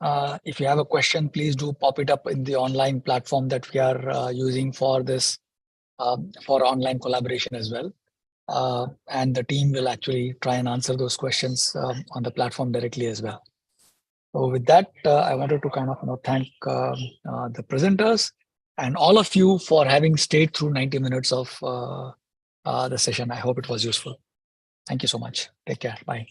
if you have a question, please do pop it up in the online platform that we are using for this, for online collaboration as well. And the team will actually try and answer those questions on the platform directly as well. So with that, I wanted to kind of thank the presenters and all of you for having stayed through 90 minutes of the session. I hope it was useful. Thank you so much. Take care. Bye.